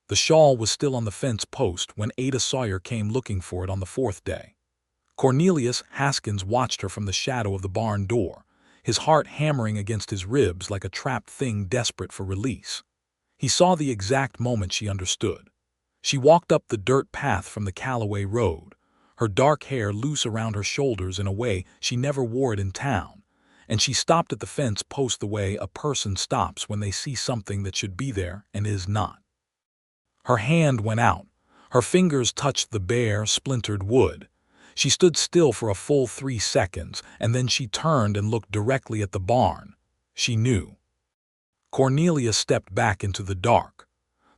The shawl was still on the fence post when Ada Sawyer came looking for it on the fourth day. Cornelius Haskins watched her from the shadow of the barn door, his heart hammering against his ribs like a trapped thing desperate for release. He saw the exact moment she understood. She walked up the dirt path from the Callaway Road, her dark hair loose around her shoulders in a way she never wore it in town, and she stopped at the fence post the way a person stops when they see something that should be there and is not. Her hand went out. Her fingers touched the bare, splintered wood. She stood still for a full 3 seconds, and then she turned and looked directly at the barn. She knew. Cornelius stepped back into the dark.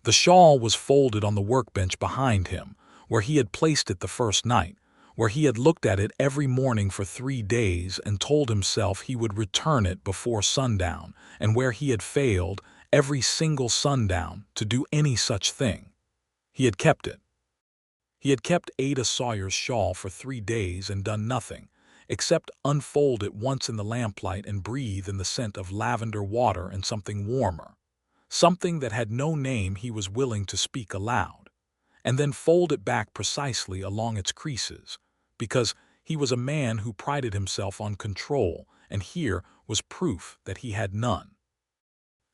The shawl was folded on the workbench behind him, where he had placed it the first night, where he had looked at it every morning for 3 days and told himself he would return it before sundown, and where he had failed, every single sundown, to do any such thing. He had kept it. He had kept Ada Sawyer's shawl for 3 days and done nothing, except unfold it once in the lamplight and breathe in the scent of lavender water and something warmer, something that had no name he was willing to speak aloud, and then fold it back precisely along its creases, because he was a man who prided himself on control, and here was proof that he had none.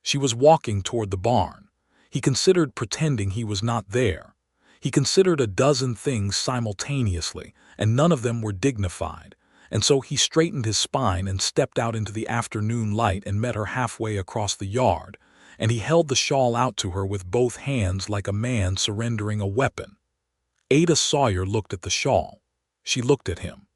She was walking toward the barn. He considered pretending he was not there. He considered a dozen things simultaneously, and none of them were dignified, and so he straightened his spine and stepped out into the afternoon light and met her halfway across the yard, and he held the shawl out to her with both hands like a man surrendering a weapon. Ada Sawyer looked at the shawl. She looked at him.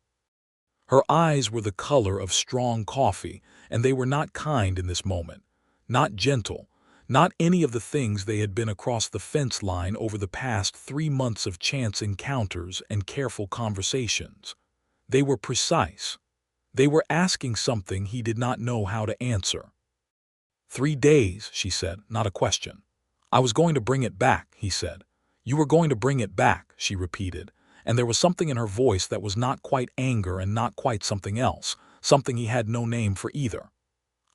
Her eyes were the color of strong coffee, and they were not kind in this moment, not gentle, not any of the things they had been across the fence line over the past 3 months of chance encounters and careful conversations. They were precise. They were asking something he did not know how to answer. 3 days, she said, not a question. I was going to bring it back, he said. You were going to bring it back, she repeated, and there was something in her voice that was not quite anger and not quite something else, something he had no name for either.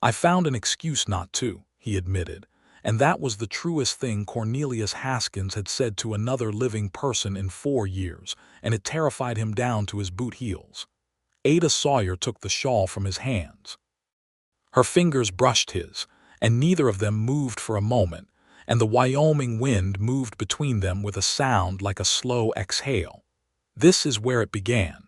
I found an excuse not to, he admitted, and that was the truest thing Cornelius Haskins had said to another living person in 4 years, and it terrified him down to his boot heels. Ada Sawyer took the shawl from his hands. Her fingers brushed his, and neither of them moved for a moment, and the Wyoming wind moved between them with a sound like a slow exhale. This is where it began.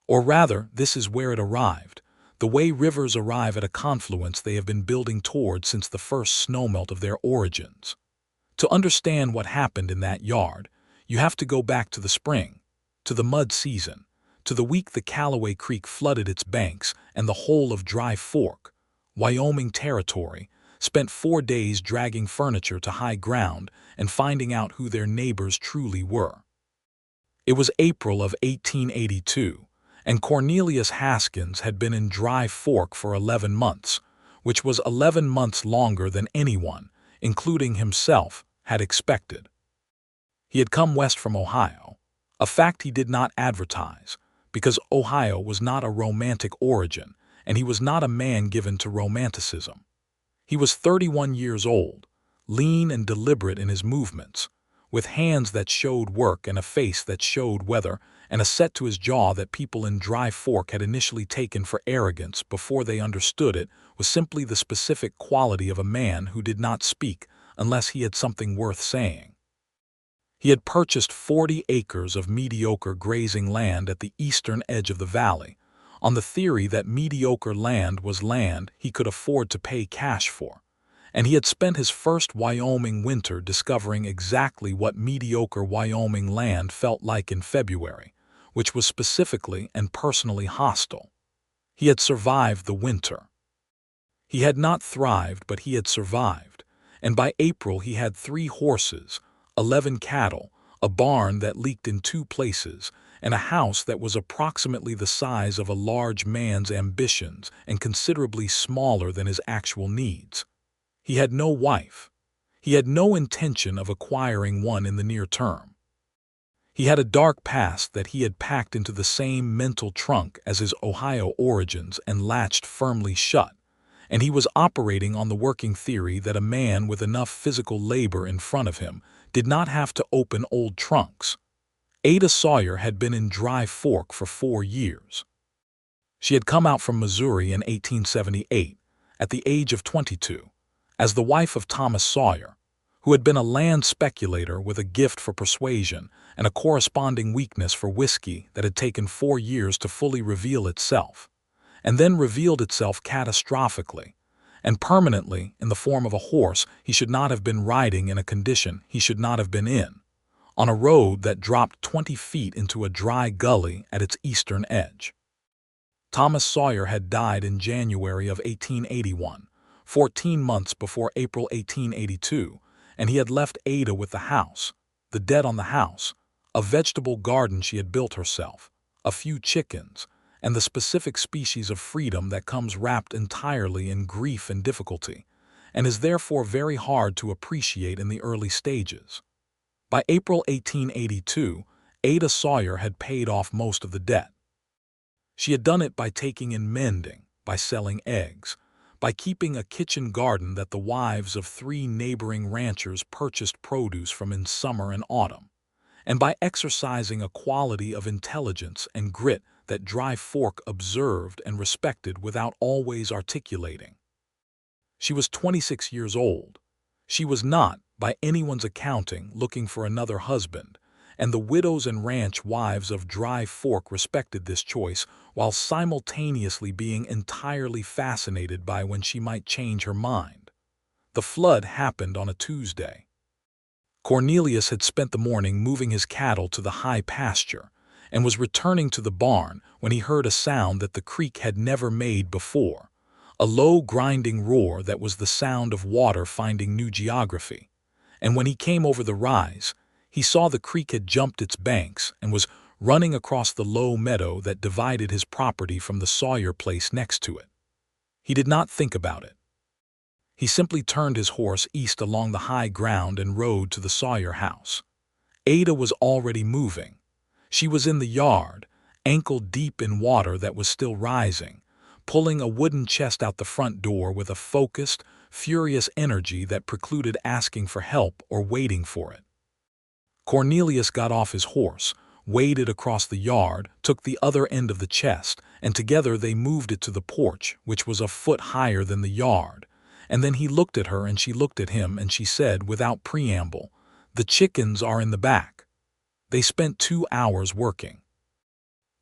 Or rather, this is where it arrived, the way rivers arrive at a confluence they have been building toward since the first snowmelt of their origins. To understand what happened in that yard, you have to go back to the spring, to the mud season, to the week the Callaway Creek flooded its banks and the whole of Dry Fork, Wyoming Territory, spent 4 days dragging furniture to high ground and finding out who their neighbors truly were. It was April of 1882, and Cornelius Haskins had been in Dry Fork for 11 months, which was 11 months longer than anyone, including himself, had expected. He had come west from Ohio, a fact he did not advertise, because Ohio was not a romantic origin, and he was not a man given to romanticism. He was 31 years old, lean and deliberate in his movements, with hands that showed work and a face that showed weather, and a set to his jaw that people in Dry Fork had initially taken for arrogance before they understood it was simply the specific quality of a man who did not speak unless he had something worth saying. He had purchased 40 acres of mediocre grazing land at the eastern edge of the valley, on the theory that mediocre land was land he could afford to pay cash for, and he had spent his first Wyoming winter discovering exactly what mediocre Wyoming land felt like in February, which was specifically and personally hostile. He had survived the winter. He had not thrived, but he had survived, and by April he had 3 horses, 11 cattle, a barn that leaked in 2 places, and a house that was approximately the size of a large man's ambitions and considerably smaller than his actual needs. He had no wife. He had no intention of acquiring one in the near term. He had a dark past that he had packed into the same mental trunk as his Ohio origins and latched firmly shut, and he was operating on the working theory that a man with enough physical labor in front of him did not have to open old trunks. Ada Sawyer had been in Dry Fork for 4 years. She had come out from Missouri in 1878, at the age of 22, as the wife of Thomas Sawyer, who had been a land speculator with a gift for persuasion and a corresponding weakness for whiskey that had taken 4 years to fully reveal itself, and then revealed itself catastrophically and permanently in the form of a horse he should not have been riding in a condition he should not have been in, on a road that dropped 20 feet into a dry gully at its eastern edge. Thomas Sawyer had died in January of 1881, 14 months before April 1882, and he had left Ada with the house, the debt on the house, a vegetable garden she had built herself, a few chickens, and the specific species of freedom that comes wrapped entirely in grief and difficulty, and is therefore very hard to appreciate in the early stages. By April 1882, Ada Sawyer had paid off most of the debt. She had done it by taking in mending, by selling eggs, by keeping a kitchen garden that the wives of 3 neighboring ranchers purchased produce from in summer and autumn, and by exercising a quality of intelligence and grit that Dry Fork observed and respected without always articulating. She was 26 years old. She was not, by anyone's accounting, looking for another husband, and the widows and ranch wives of Dry Fork respected this choice while simultaneously being entirely fascinated by when she might change her mind. The flood happened on a Tuesday. Cornelius had spent the morning moving his cattle to the high pasture and was returning to the barn when he heard a sound that the creek had never made before, a low grinding roar that was the sound of water finding new geography. And when he came over the rise, he saw the creek had jumped its banks and was running across the low meadow that divided his property from the Sawyer place next to it. He did not think about it. He simply turned his horse east along the high ground and rode to the Sawyer house. Ada was already moving. She was in the yard, ankle deep in water that was still rising, pulling a wooden chest out the front door with a focused, furious energy that precluded asking for help or waiting for it. Cornelius got off his horse, waded across the yard, took the other end of the chest, and together they moved it to the porch, which was a foot higher than the yard. And then he looked at her and she looked at him and she said without preamble, "The chickens are in the back." They spent 2 hours working.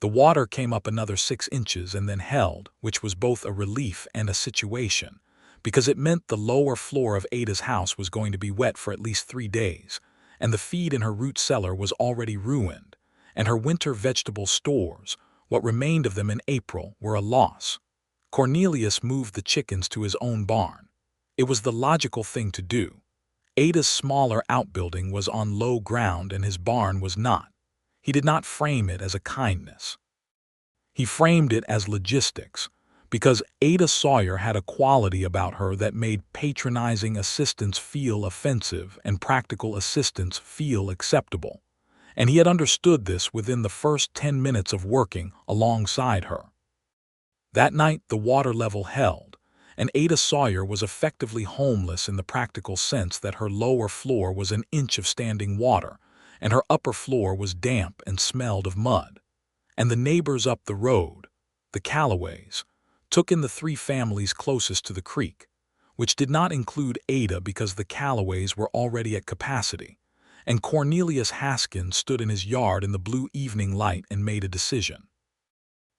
The water came up another 6 inches and then held, which was both a relief and a situation, because it meant the lower floor of Ada's house was going to be wet for at least 3 days, and the feed in her root cellar was already ruined, and her winter vegetable stores, what remained of them in April, were a loss. Cornelius moved the chickens to his own barn. It was the logical thing to do. Ada's smaller outbuilding was on low ground and his barn was not. He did not frame it as a kindness. He framed it as logistics, because Ada Sawyer had a quality about her that made patronizing assistance feel offensive and practical assistance feel acceptable, and he had understood this within the first 10 minutes of working alongside her. That night the water level held, and Ada Sawyer was effectively homeless in the practical sense that her lower floor was an inch of standing water, and her upper floor was damp and smelled of mud. And the neighbors up the road, the Callaways, took in the 3 families closest to the creek, which did not include Ada because the Callaways were already at capacity, and Cornelius Haskins stood in his yard in the blue evening light and made a decision.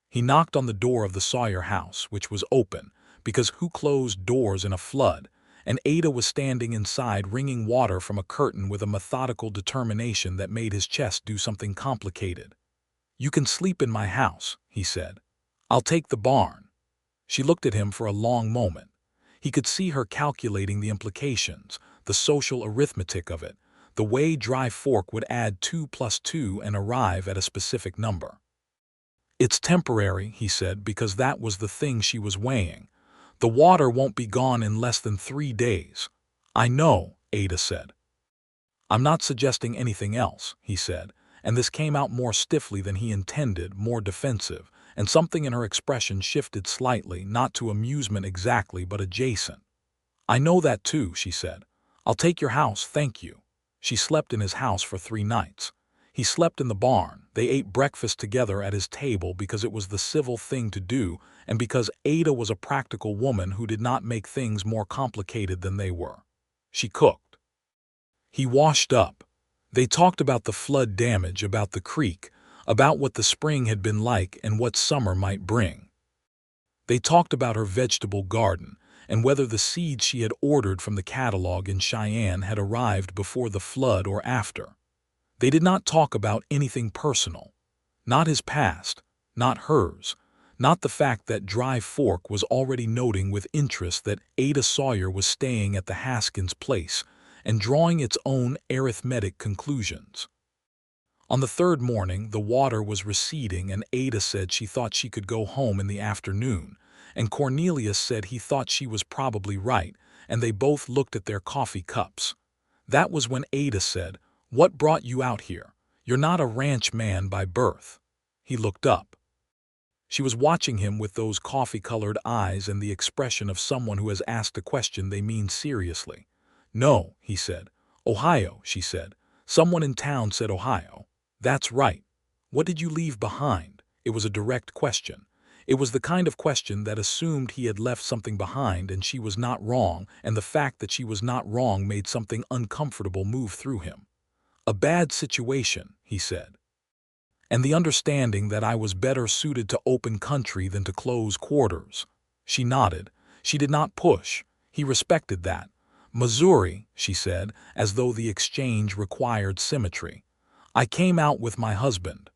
He knocked on the door of the Sawyer house, which was open, because who closed doors in a flood, and Ada was standing inside wringing water from a curtain with a methodical determination that made his chest do something complicated. "You can sleep in my house," he said. "I'll take the barn." She looked at him for a long moment. He could see her calculating the implications, the social arithmetic of it, the way Dry Fork would add 2 plus 2 and arrive at a specific number. "It's temporary," he said, because that was the thing she was weighing. "The water won't be gone in less than 3 days." "I know," Ada said. "I'm not suggesting anything else," he said, and this came out more stiffly than he intended, more defensive, and something in her expression shifted slightly, not to amusement exactly, but adjacent. "I know that too," she said. "I'll take your house, thank you." She slept in his house for 3 nights. He slept in the barn. They ate breakfast together at his table because it was the civil thing to do and because Ada was a practical woman who did not make things more complicated than they were. She cooked. He washed up. They talked about the flood damage, about the creek, about what the spring had been like and what summer might bring. They talked about her vegetable garden and whether the seeds she had ordered from the catalog in Cheyenne had arrived before the flood or after. They did not talk about anything personal. Not his past, not hers, not the fact that Dry Fork was already noting with interest that Ada Sawyer was staying at the Haskins place and drawing its own arithmetic conclusions. On the 3rd morning, the water was receding and Ada said she thought she could go home in the afternoon, and Cornelius said he thought she was probably right, and they both looked at their coffee cups. That was when Ada said, "What brought you out here? You're not a ranch man by birth." He looked up. She was watching him with those coffee-colored eyes and the expression of someone who has asked a question they mean seriously. "No," he said. "Ohio," she said. "Someone in town said Ohio." "That's right. What did you leave behind?" It was a direct question. It was the kind of question that assumed he had left something behind and she was not wrong, and the fact that she was not wrong made something uncomfortable move through him. "A bad situation," he said. "And the understanding that I was better suited to open country than to close quarters." She nodded. She did not push. He respected that. "Missouri," she said, as though the exchange required symmetry. "I came out with my husband.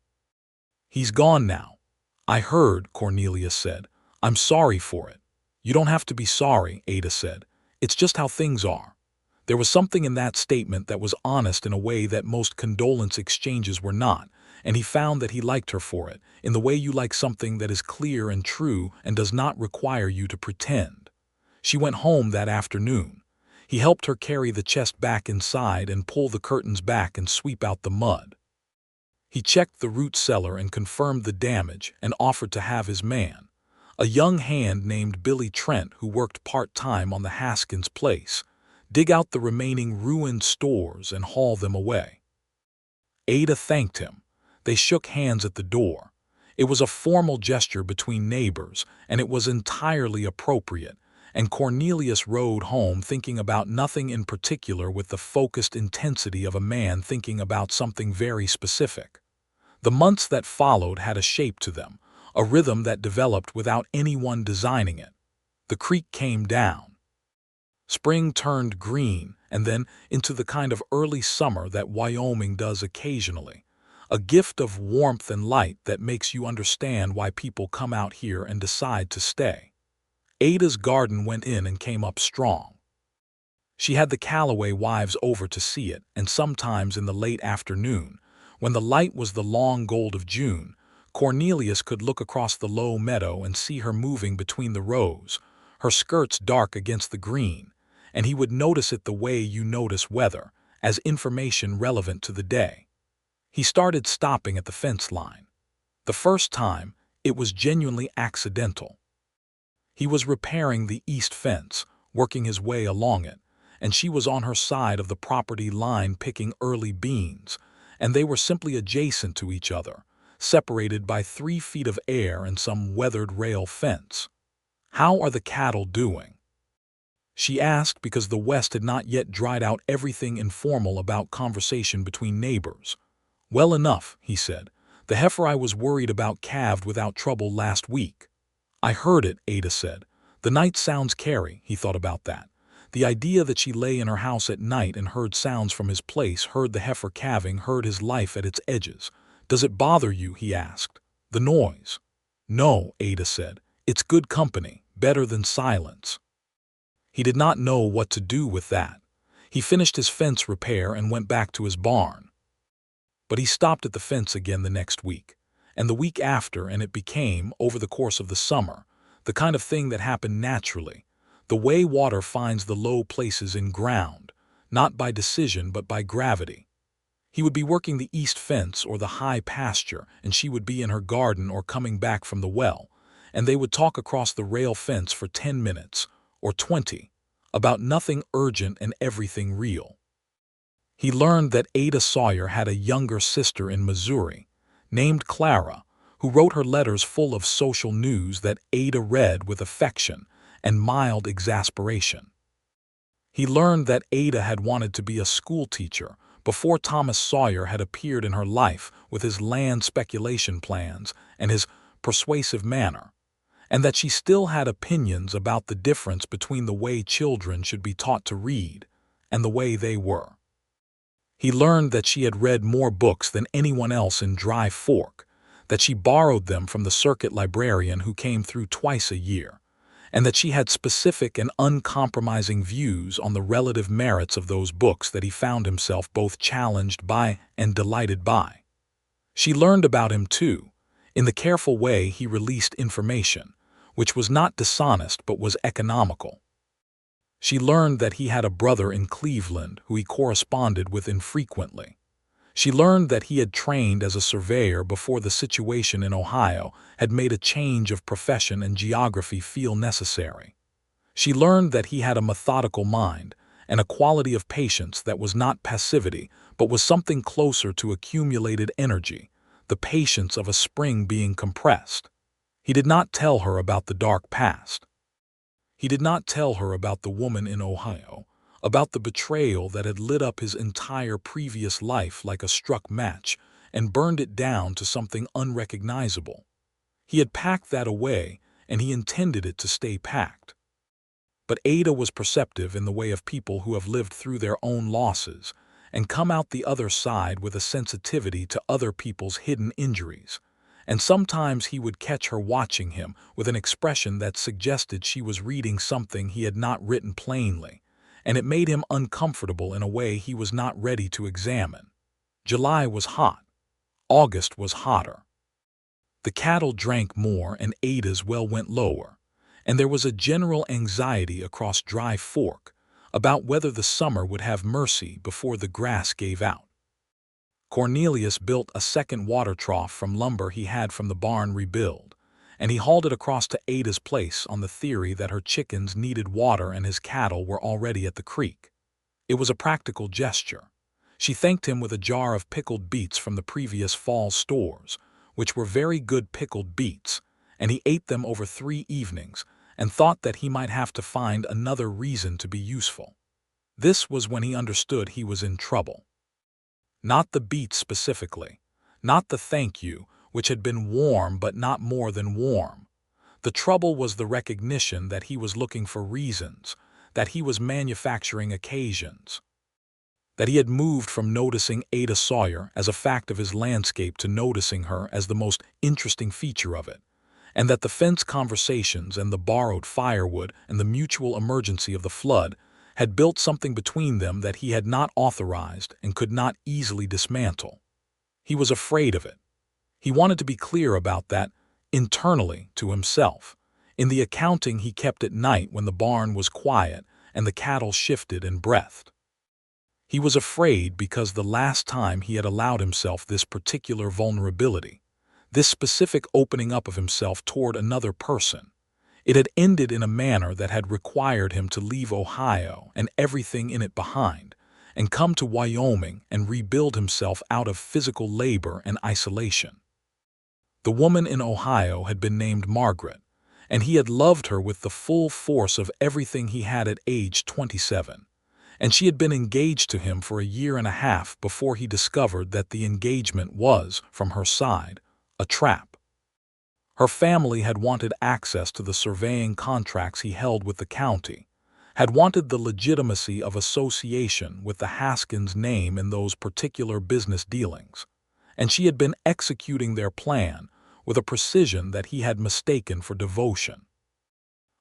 He's gone now." "I heard," Cornelius said. "I'm sorry for it." "You don't have to be sorry," Ada said. "It's just how things are." There was something in that statement that was honest in a way that most condolence exchanges were not, and he found that he liked her for it, in the way you like something that is clear and true and does not require you to pretend. She went home that afternoon. He helped her carry the chest back inside and pull the curtains back and sweep out the mud. He checked the root cellar and confirmed the damage and offered to have his man, a young hand named Billy Trent who worked part-time on the Haskins place, dig out the remaining ruined stores and haul them away. Ada thanked him. They shook hands at the door. It was a formal gesture between neighbors, and it was entirely appropriate, and Cornelius rode home thinking about nothing in particular with the focused intensity of a man thinking about something very specific. The months that followed had a shape to them, a rhythm that developed without anyone designing it. The creek came down. Spring turned green, and then into the kind of early summer that Wyoming does occasionally, a gift of warmth and light that makes you understand why people come out here and decide to stay. Ada's garden went in and came up strong. She had the Callaway wives over to see it, and sometimes in the late afternoon, when the light was the long gold of June, Cornelius could look across the low meadow and see her moving between the rows, her skirts dark against the green, and he would notice it the way you notice weather, as information relevant to the day. He started stopping at the fence line. The first time, it was genuinely accidental. He was repairing the east fence, working his way along it, and she was on her side of the property line picking early beans, and they were simply adjacent to each other, separated by 3 feet of air and some weathered rail fence. "How are the cattle doing?" she asked, because the West had not yet dried out everything informal about conversation between neighbors. "Well enough," he said. "The heifer I was worried about calved without trouble last week." "I heard it," Ada said. "The night sounds carry," he thought about that. The idea that she lay in her house at night and heard sounds from his place, heard the heifer calving, heard his life at its edges. "Does it bother you?" he asked. "The noise?" "No," Ada said. "It's good company, better than silence." He did not know what to do with that. He finished his fence repair and went back to his barn. But he stopped at the fence again the next week, and the week after, and it became, over the course of the summer, the kind of thing that happened naturally, the way water finds the low places in ground, not by decision but by gravity. He would be working the east fence or the high pasture, and she would be in her garden or coming back from the well, and they would talk across the rail fence for 10 minutes, or 20, about nothing urgent and everything real. He learned that Ada Sawyer had a younger sister in Missouri, named Clara, who wrote her letters full of social news that Ada read with affection and mild exasperation. He learned that Ada had wanted to be a schoolteacher before Thomas Sawyer had appeared in her life with his land speculation plans and his persuasive manner, and that she still had opinions about the difference between the way children should be taught to read and the way they were. He learned that she had read more books than anyone else in Dry Fork, that she borrowed them from the circuit librarian who came through twice a year, and that she had specific and uncompromising views on the relative merits of those books that he found himself both challenged by and delighted by. She learned about him, too, in the careful way he released information, which was not dishonest but was economical. She learned that he had a brother in Cleveland who he corresponded with infrequently. She learned that he had trained as a surveyor before the situation in Ohio had made a change of profession and geography feel necessary. She learned that he had a methodical mind and a quality of patience that was not passivity but was something closer to accumulated energy, the patience of a spring being compressed. He did not tell her about the dark past. He did not tell her about the woman in Ohio, about the betrayal that had lit up his entire previous life like a struck match and burned it down to something unrecognizable. He had packed that away, and he intended it to stay packed. But Ada was perceptive in the way of people who have lived through their own losses and come out the other side with a sensitivity to other people's hidden injuries, and sometimes he would catch her watching him with an expression that suggested she was reading something he had not written plainly, and it made him uncomfortable in a way he was not ready to examine. July was hot. August was hotter. The cattle drank more and Ada's well went lower, and there was a general anxiety across Dry Fork about whether the summer would have mercy before the grass gave out. Cornelius built a second water trough from lumber he had from the barn rebuild, and he hauled it across to Ada's place on the theory that her chickens needed water and his cattle were already at the creek. It was a practical gesture. She thanked him with a jar of pickled beets from the previous fall stores, which were very good pickled beets, and he ate them over 3 evenings and thought that he might have to find another reason to be useful. This was when he understood he was in trouble. Not the beets specifically, not the thank you, which had been warm but not more than warm. The trouble was the recognition that he was looking for reasons, that he was manufacturing occasions, that he had moved from noticing Ada Sawyer as a fact of his landscape to noticing her as the most interesting feature of it, and that the fence conversations and the borrowed firewood and the mutual emergency of the flood had built something between them that he had not authorized and could not easily dismantle. He was afraid of it. He wanted to be clear about that, internally to himself, in the accounting he kept at night when the barn was quiet and the cattle shifted and breathed. He was afraid because the last time he had allowed himself this particular vulnerability, this specific opening up of himself toward another person, it had ended in a manner that had required him to leave Ohio and everything in it behind, and come to Wyoming and rebuild himself out of physical labor and isolation. The woman in Ohio had been named Margaret, and he had loved her with the full force of everything he had at age 27, and she had been engaged to him for a year and a half before he discovered that the engagement was, from her side, a trap. Her family had wanted access to the surveying contracts he held with the county, had wanted the legitimacy of association with the Haskins name in those particular business dealings, and she had been executing their plan with a precision that he had mistaken for devotion.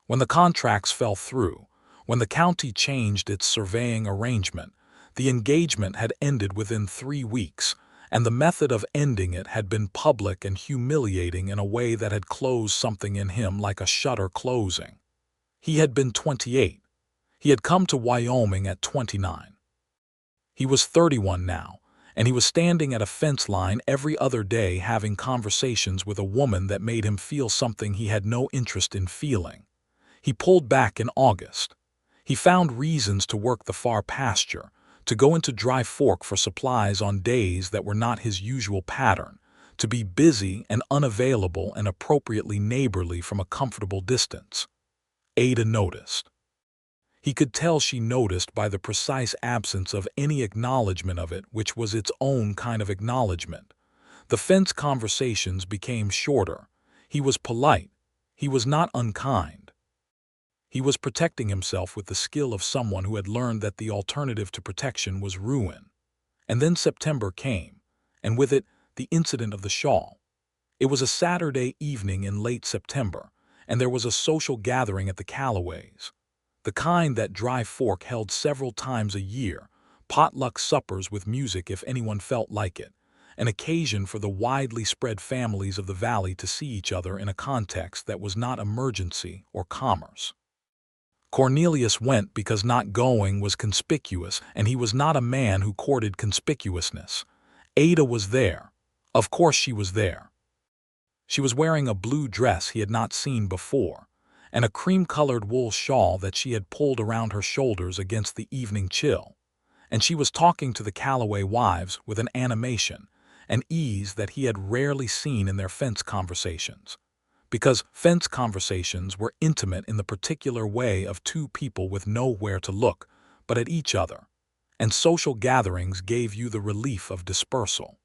When the contracts fell through, when the county changed its surveying arrangement, the engagement had ended within 3 weeks, and the method of ending it had been public and humiliating in a way that had closed something in him like a shutter closing. He had been 28. He had come to Wyoming at 29. He was 31 now, and he was standing at a fence line every other day having conversations with a woman that made him feel something he had no interest in feeling. He pulled back in August. He found reasons to work the far pasture, to go into Dry Fork for supplies on days that were not his usual pattern, to be busy and unavailable and appropriately neighborly from a comfortable distance. Ada noticed. He could tell she noticed by the precise absence of any acknowledgement of it, which was its own kind of acknowledgement. The fence conversations became shorter. He was polite. He was not unkind. He was protecting himself with the skill of someone who had learned that the alternative to protection was ruin. And then September came, and with it, the incident of the shawl. It was a Saturday evening in late September, and there was a social gathering at the Callaways. The kind that Dry Fork held several times a year, potluck suppers with music if anyone felt like it, an occasion for the widely spread families of the valley to see each other in a context that was not emergency or commerce. Cornelius went because not going was conspicuous, and he was not a man who courted conspicuousness. Ada was there. Of course she was there. She was wearing a blue dress he had not seen before, and a cream-colored wool shawl that she had pulled around her shoulders against the evening chill, and she was talking to the Callaway wives with an animation, an ease that he had rarely seen in their fence conversations, because fence conversations were intimate in the particular way of two people with nowhere to look but at each other, and social gatherings gave you the relief of dispersal.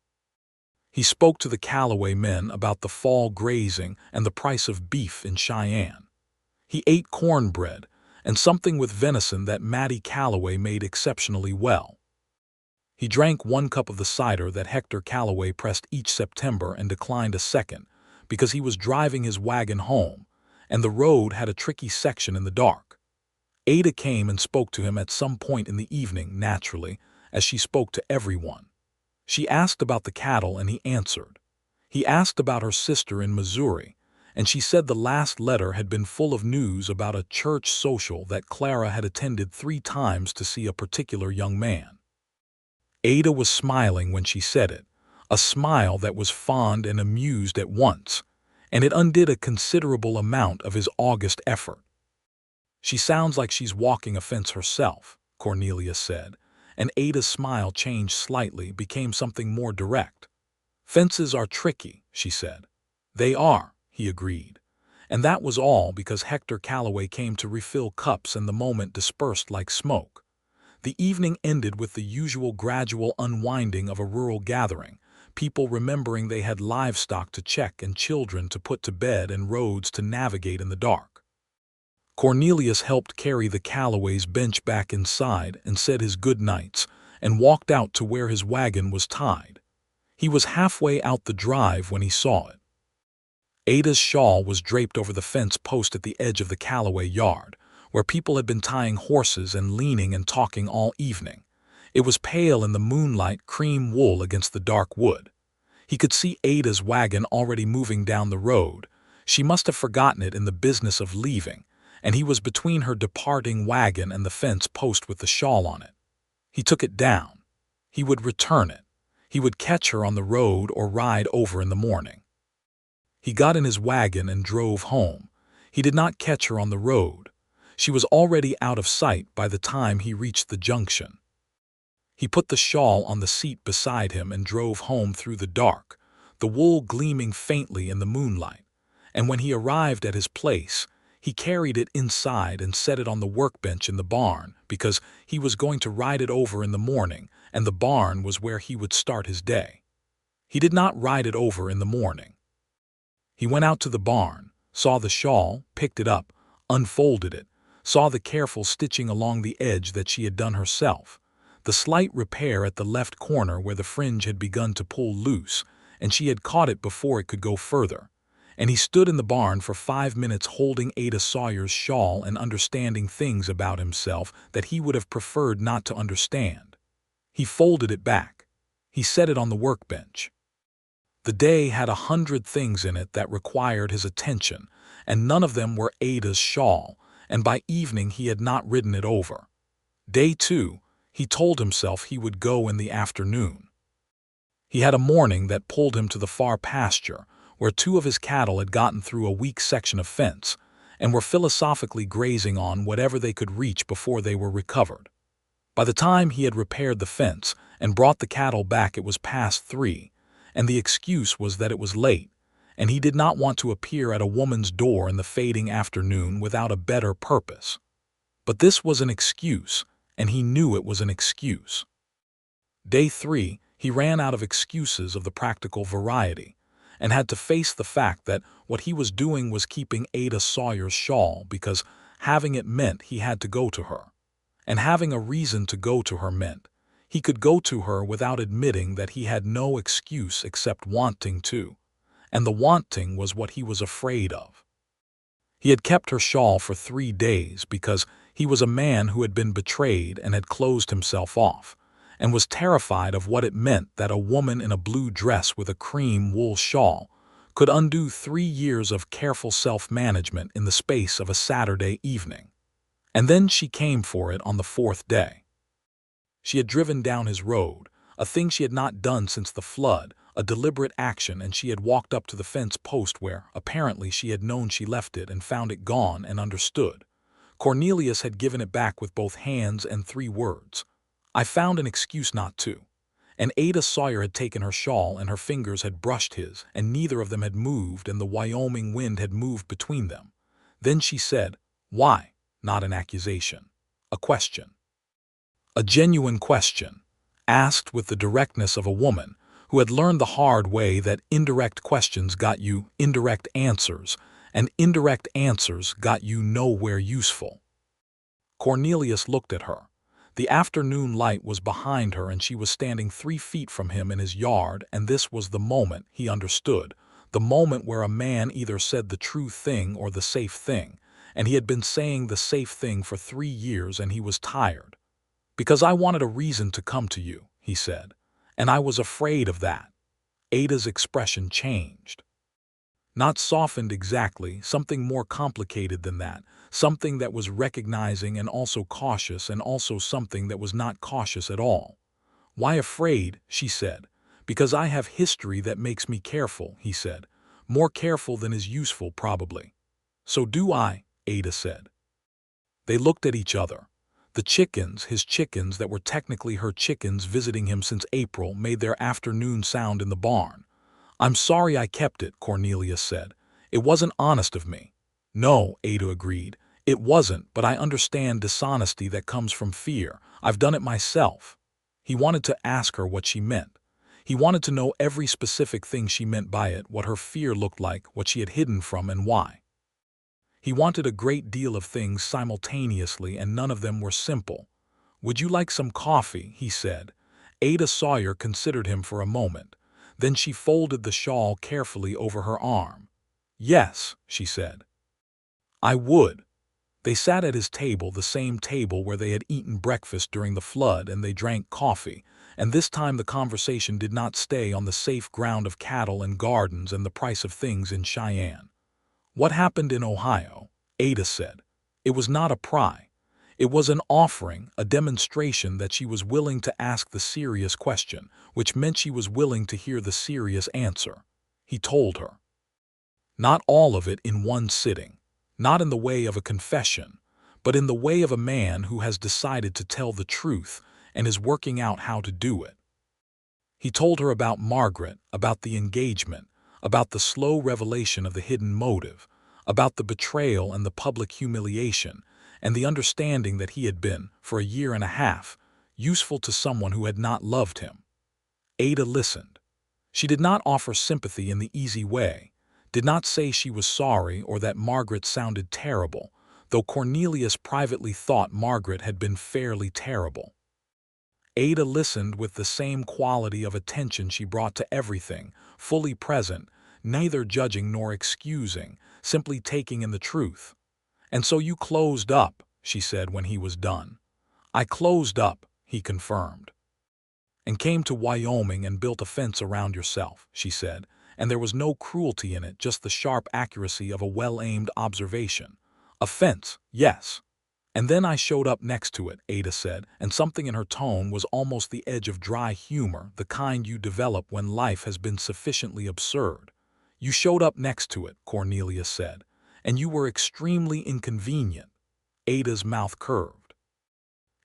He spoke to the Callaway men about the fall grazing and the price of beef in Cheyenne. He ate cornbread and something with venison that Mattie Callaway made exceptionally well. He drank 1 cup of the cider that Hector Callaway pressed each September and declined a second because he was driving his wagon home, and the road had a tricky section in the dark. Ada came and spoke to him at some point in the evening, naturally, as she spoke to everyone. She asked about the cattle and he answered. He asked about her sister in Missouri, and she said the last letter had been full of news about a church social that Clara had attended 3 times to see a particular young man. Ada was smiling when she said it, a smile that was fond and amused at once, and it undid a considerable amount of his August effort. "She sounds like she's walking a fence herself," Cornelius said, and Ada's smile changed slightly, became something more direct. "Fences are tricky," she said. "They are," he agreed. And that was all because Hector Callaway came to refill cups and the moment dispersed like smoke. The evening ended with the usual gradual unwinding of a rural gathering, people remembering they had livestock to check and children to put to bed and roads to navigate in the dark. Cornelius helped carry the Callaway's bench back inside and said his good nights and walked out to where his wagon was tied. He was halfway out the drive when he saw it. Ada's shawl was draped over the fence post at the edge of the Callaway yard, where people had been tying horses and leaning and talking all evening. It was pale in the moonlight, cream wool against the dark wood. He could see Ada's wagon already moving down the road. She must have forgotten it in the business of leaving, and he was between her departing wagon and the fence post with the shawl on it. He took it down. He would return it. He would catch her on the road or ride over in the morning. He got in his wagon and drove home. He did not catch her on the road. She was already out of sight by the time he reached the junction. He put the shawl on the seat beside him and drove home through the dark, the wool gleaming faintly in the moonlight, and when he arrived at his place, he carried it inside and set it on the workbench in the barn because he was going to ride it over in the morning, and the barn was where he would start his day. He did not ride it over in the morning. He went out to the barn, saw the shawl, picked it up, unfolded it, saw the careful stitching along the edge that she had done herself, the slight repair at the left corner where the fringe had begun to pull loose, and she had caught it before it could go further. And he stood in the barn for 5 minutes holding Ada Sawyer's shawl and understanding things about himself that he would have preferred not to understand. He folded it back. He set it on the workbench. The day had 100 things in it that required his attention, and none of them were Ada's shawl, and by evening he had not ridden it over. Day 2, he told himself he would go in the afternoon. He had a morning that pulled him to the far pasture, where two of his cattle had gotten through a weak section of fence and were philosophically grazing on whatever they could reach before they were recovered. By the time he had repaired the fence and brought the cattle back, it was past 3, and the excuse was that it was late, and he did not want to appear at a woman's door in the fading afternoon without a better purpose. But this was an excuse, and he knew it was an excuse. Day 3, he ran out of excuses of the practical variety, and had to face the fact that what he was doing was keeping Ada Sawyer's shawl because having it meant he had to go to her. And having a reason to go to her meant he could go to her without admitting that he had no excuse except wanting to, and the wanting was what he was afraid of. He had kept her shawl for 3 days because he was a man who had been betrayed and had closed himself off, and was terrified of what it meant that a woman in a blue dress with a cream wool shawl could undo 3 years of careful self-management in the space of a Saturday evening. And then she came for it on the 4th day. She had driven down his road, a thing she had not done since the flood, a deliberate action, and she had walked up to the fence post where, apparently, she had known she left it and found it gone and understood. Cornelius had given it back with both hands and 3 words. I found an excuse not to. And Ada Sawyer had taken her shawl and her fingers had brushed his, and neither of them had moved, and the Wyoming wind had moved between them. Then she said, "Why?" Not an accusation. A question. A genuine question, asked with the directness of a woman who had learned the hard way that indirect questions got you indirect answers, and indirect answers got you nowhere useful. Cornelius looked at her. The afternoon light was behind her and she was standing 3 feet from him in his yard, and this was the moment he understood, the moment where a man either said the true thing or the safe thing, and he had been saying the safe thing for 3 years and he was tired. "Because I wanted a reason to come to you," he said, "and I was afraid of that." Ada's expression changed. Not softened exactly, something more complicated than that, something that was recognizing and also cautious, and also something that was not cautious at all. "Why afraid?" she said. "Because I have history that makes me careful," he said. "More careful than is useful, probably." "So do I," Ada said. They looked at each other. The chickens, his chickens that were technically her chickens visiting him since April, made their afternoon sound in the barn. "I'm sorry I kept it," Cornelius said. "It wasn't honest of me." "No," Ada agreed. "It wasn't, but I understand dishonesty that comes from fear. I've done it myself." He wanted to ask her what she meant. He wanted to know every specific thing she meant by it, what her fear looked like, what she had hidden from, and why. He wanted a great deal of things simultaneously, and none of them were simple. "Would you like some coffee?" he said. Ada Sawyer considered him for a moment. Then she folded the shawl carefully over her arm. "Yes," she said. "I would." They sat at his table, the same table where they had eaten breakfast during the flood, and they drank coffee, and this time the conversation did not stay on the safe ground of cattle and gardens and the price of things in Cheyenne. "What happened in Ohio?" Ada said. It was not a pry. It was an offering, a demonstration that she was willing to ask the serious question, which meant she was willing to hear the serious answer. He told her. Not all of it in one sitting, not in the way of a confession, but in the way of a man who has decided to tell the truth and is working out how to do it. He told her about Margaret, about the engagement, about the slow revelation of the hidden motive, about the betrayal and the public humiliation, and the understanding that he had been, for a year and a half, useful to someone who had not loved him. Ada listened. She did not offer sympathy in the easy way, did not say she was sorry or that Margaret sounded terrible, though Cornelius privately thought Margaret had been fairly terrible. Ada listened with the same quality of attention she brought to everything, fully present, neither judging nor excusing, simply taking in the truth. "And so you closed up," she said when he was done. "I closed up," he confirmed. "And came to Wyoming and built a fence around yourself," she said, and there was no cruelty in it, just the sharp accuracy of a well-aimed observation. "A fence, yes." And then I showed up next to it, Ada said, and something in her tone was almost the edge of dry humor, the kind you develop when life has been sufficiently absurd. You showed up next to it, Cornelius said, and you were extremely inconvenient. Ada's mouth curved.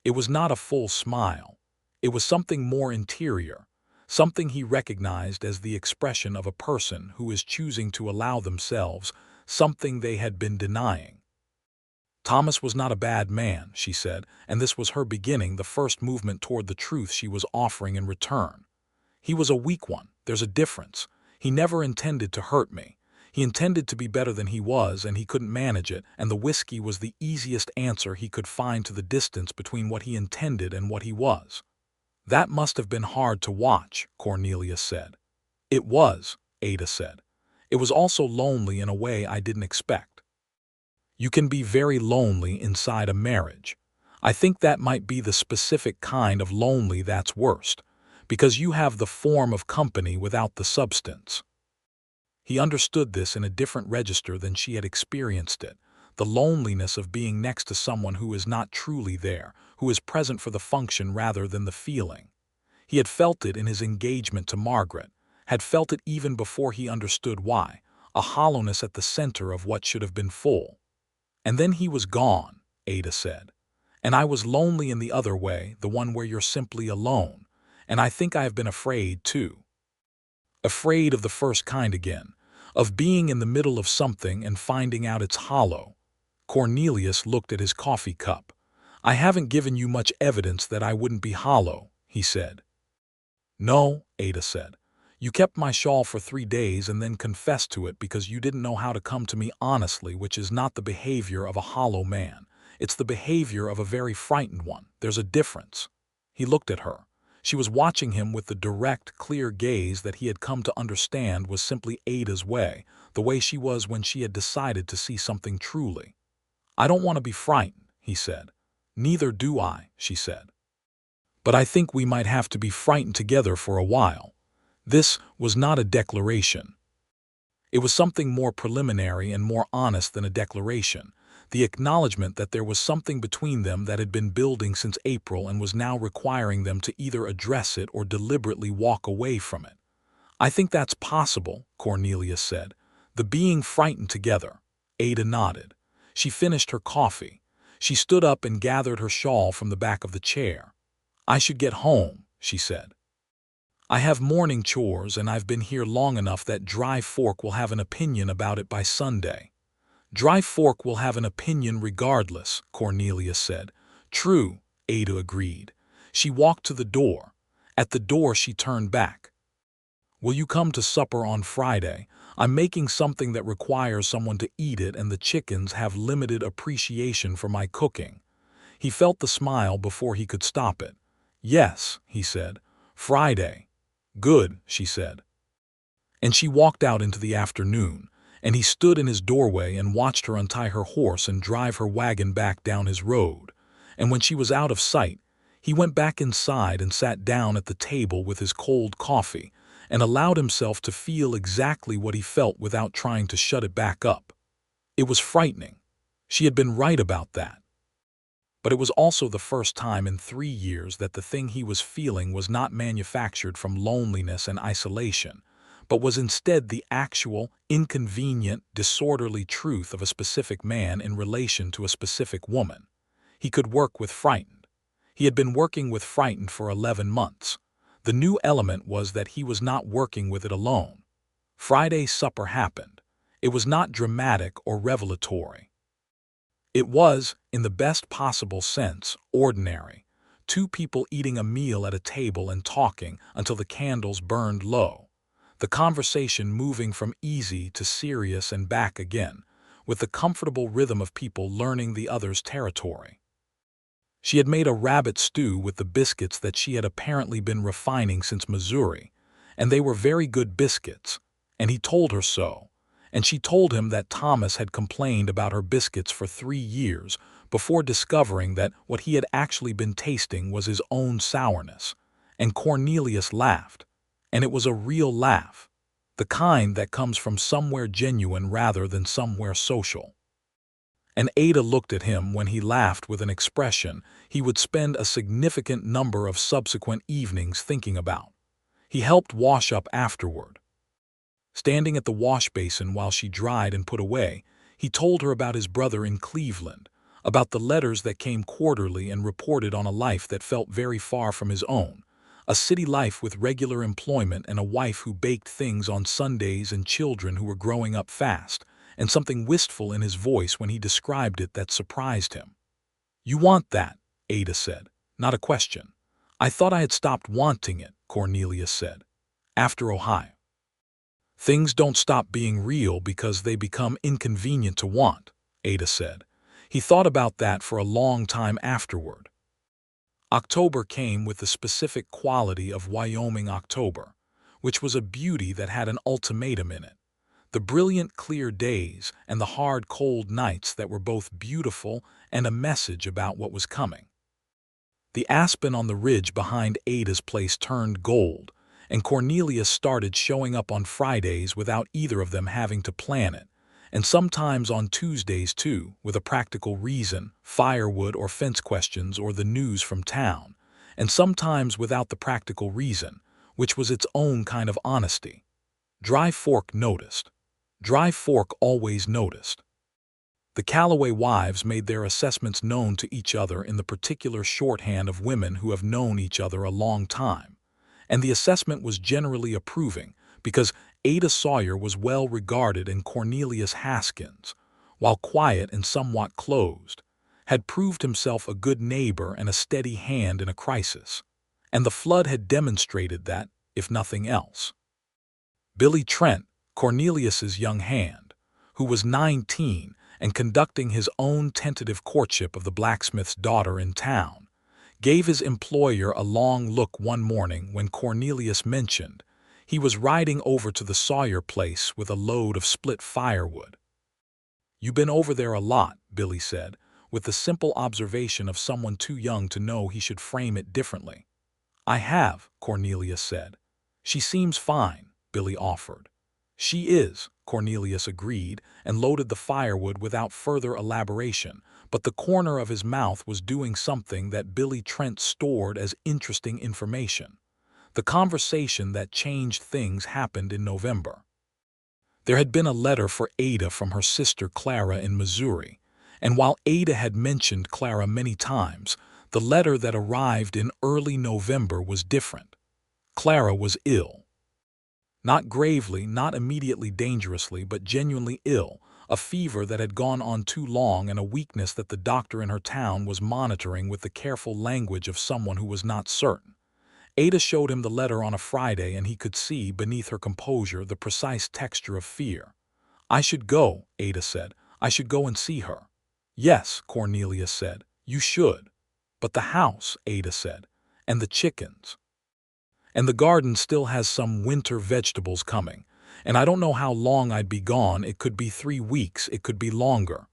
It was not a full smile. It was something more interior, something he recognized as the expression of a person who is choosing to allow themselves something they had been denying. Thomas was not a bad man, she said, and this was her beginning, the first movement toward the truth she was offering in return. He was a weak one. There's a difference. He never intended to hurt me. He intended to be better than he was, and he couldn't manage it, and the whiskey was the easiest answer he could find to the distance between what he intended and what he was. That must have been hard to watch, Cornelius said. It was, Ada said. It was also lonely in a way I didn't expect. You can be very lonely inside a marriage. I think that might be the specific kind of lonely that's worst, because you have the form of company without the substance. He understood this in a different register than she had experienced it, the loneliness of being next to someone who is not truly there, who is present for the function rather than the feeling. He had felt it in his engagement to Margaret, had felt it even before he understood why, a hollowness at the center of what should have been full. And then he was gone, Ada said. And I was lonely in the other way, the one where you're simply alone. And I think I have been afraid, too. Afraid of the first kind again, of being in the middle of something and finding out it's hollow. Cornelius looked at his coffee cup. I haven't given you much evidence that I wouldn't be hollow, he said. No, Ada said. You kept my shawl for 3 days and then confessed to it because you didn't know how to come to me honestly, which is not the behavior of a hollow man. It's the behavior of a very frightened one. There's a difference. He looked at her. She was watching him with the direct, clear gaze that he had come to understand was simply Ada's way, the way she was when she had decided to see something truly. I don't want to be frightened, he said. Neither do I, she said. But I think we might have to be frightened together for a while. This was not a declaration. It was something more preliminary and more honest than a declaration, the acknowledgement that there was something between them that had been building since April and was now requiring them to either address it or deliberately walk away from it. I think that's possible, Cornelius said. The being frightened together. Ada nodded. She finished her coffee. She stood up and gathered her shawl from the back of the chair. I should get home, she said. I have morning chores and I've been here long enough that Dry Fork will have an opinion about it by Sunday. Dry Fork will have an opinion regardless, Cornelius said. True, Ada agreed. She walked to the door. At the door she turned back. Will you come to supper on Friday? I'm making something that requires someone to eat it and the chickens have limited appreciation for my cooking. He felt the smile before he could stop it. Yes, he said. Friday. Good, she said. And she walked out into the afternoon, and he stood in his doorway and watched her untie her horse and drive her wagon back down his road. And when she was out of sight, he went back inside and sat down at the table with his cold coffee and allowed himself to feel exactly what he felt without trying to shut it back up. It was frightening. She had been right about that. But it was also the first time in 3 years that the thing he was feeling was not manufactured from loneliness and isolation, but was instead the actual, inconvenient, disorderly truth of a specific man in relation to a specific woman. He could work with frightened. He had been working with frightened for 11 months. The new element was that he was not working with it alone. Friday's supper happened. It was not dramatic or revelatory. It was, in the best possible sense, ordinary. 2 people eating a meal at a table and talking until the candles burned low. The conversation moving from easy to serious and back again, with the comfortable rhythm of people learning the other's territory. She had made a rabbit stew with the biscuits that she had apparently been refining since Missouri, and they were very good biscuits, and he told her so. And she told him that Thomas had complained about her biscuits for 3 years before discovering that what he had actually been tasting was his own sourness. And Cornelius laughed. And it was a real laugh, the kind that comes from somewhere genuine rather than somewhere social. And Ada looked at him when he laughed with an expression he would spend a significant number of subsequent evenings thinking about. He helped wash up afterward. Standing at the wash basin while she dried and put away, he told her about his brother in Cleveland, about the letters that came quarterly and reported on a life that felt very far from his own, a city life with regular employment and a wife who baked things on Sundays and children who were growing up fast, and something wistful in his voice when he described it that surprised him. "You want that," Ada said. "Not a question." "I thought I had stopped wanting it," Cornelius said. "After Ohio. Things don't stop being real because they become inconvenient to want," Ada said. He thought about that for a long time afterward. October came with the specific quality of Wyoming October, which was a beauty that had an ultimatum in it. The brilliant clear days and the hard cold nights that were both beautiful and a message about what was coming. The aspen on the ridge behind Ada's place turned gold, and Cornelius started showing up on Fridays without either of them having to plan it, and sometimes on Tuesdays too, with a practical reason, firewood or fence questions or the news from town, and sometimes without the practical reason, which was its own kind of honesty. Dry Fork noticed. Dry Fork always noticed. The Calloway wives made their assessments known to each other in the particular shorthand of women who have known each other a long time, and the assessment was generally approving because Ada Sawyer was well regarded and Cornelius Haskins, while quiet and somewhat closed, had proved himself a good neighbor and a steady hand in a crisis, and the flood had demonstrated that, if nothing else. Billy Trent, Cornelius's young hand, who was 19 and conducting his own tentative courtship of the blacksmith's daughter in town, gave his employer a long look one morning when Cornelius mentioned he was riding over to the Sawyer place with a load of split firewood. "You been over there a lot," Billy said, with the simple observation of someone too young to know he should frame it differently. "I have," Cornelius said. "She seems fine," Billy offered. "She is," Cornelius agreed and loaded the firewood without further elaboration, but the corner of his mouth was doing something that Billy Trent stored as interesting information. The conversation that changed things happened in November. There had been a letter for Ada from her sister Clara in Missouri, and while Ada had mentioned Clara many times, the letter that arrived in early November was different. Clara was ill. Not gravely, not immediately dangerously, but genuinely ill, a fever that had gone on too long and a weakness that the doctor in her town was monitoring with the careful language of someone who was not certain. Ada showed him the letter on a Friday and he could see, beneath her composure, the precise texture of fear. "I should go," Ada said. "I should go and see her." "Yes," Cornelius said, "you should." "But the house," Ada said, "and the chickens. And the garden still has some winter vegetables coming, and I don't know how long I'd be gone. It could be 3 weeks, it could be longer."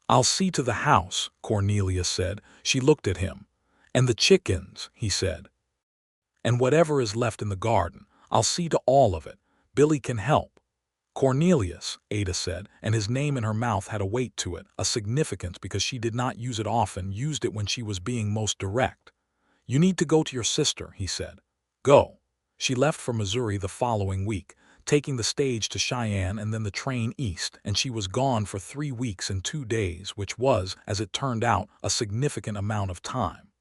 "I'll see to the house," Cornelius said. She looked at him. "And the chickens," he said. "And whatever is left in the garden, I'll see to all of it. Billy can help." "Cornelius," Ada said, and his name in her mouth had a weight to it, a significance because she did not use it often, used it when she was being most direct. "You need to go to your sister," he said. "Go." She left for Missouri the following week, taking the stage to Cheyenne and then the train east, and she was gone for 3 weeks and 2 days, which was, as it turned out, a significant amount of time.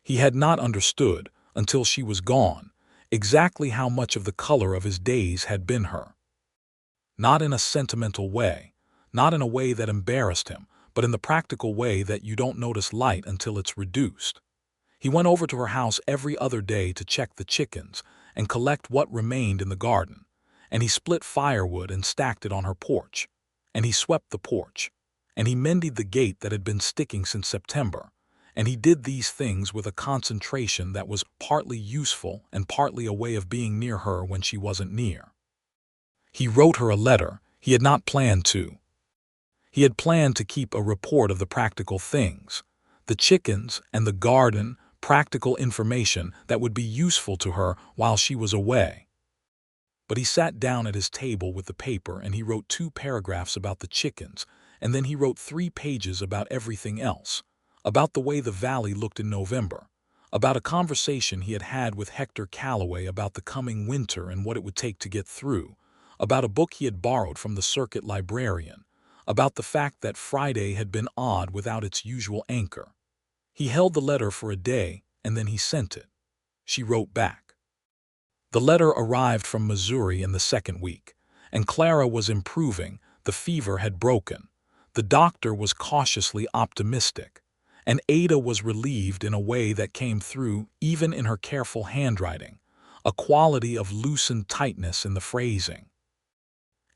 He had not understood, until she was gone, exactly how much of the color of his days had been her. Not in a sentimental way, not in a way that embarrassed him, but in the practical way that you don't notice light until it's reduced. He went over to her house every other day to check the chickens and collect what remained in the garden, and he split firewood and stacked it on her porch, and he swept the porch, and he mended the gate that had been sticking since September, and he did these things with a concentration that was partly useful and partly a way of being near her when she wasn't near. He wrote her a letter. He had not planned to. He had planned to keep a report of the practical things, the chickens and the garden, practical information that would be useful to her while she was away. But he sat down at his table with the paper and he wrote 2 paragraphs about the chickens, and then he wrote 3 pages about everything else, about the way the valley looked in November, about a conversation he had had with Hector Calloway about the coming winter and what it would take to get through, about a book he had borrowed from the circuit librarian, about the fact that Friday had been odd without its usual anchor. He held the letter for a day, and then he sent it. She wrote back. The letter arrived from Missouri in the 2nd week, and Clara was improving. The fever had broken. The doctor was cautiously optimistic, and Ada was relieved in a way that came through even in her careful handwriting, a quality of loosened tightness in the phrasing.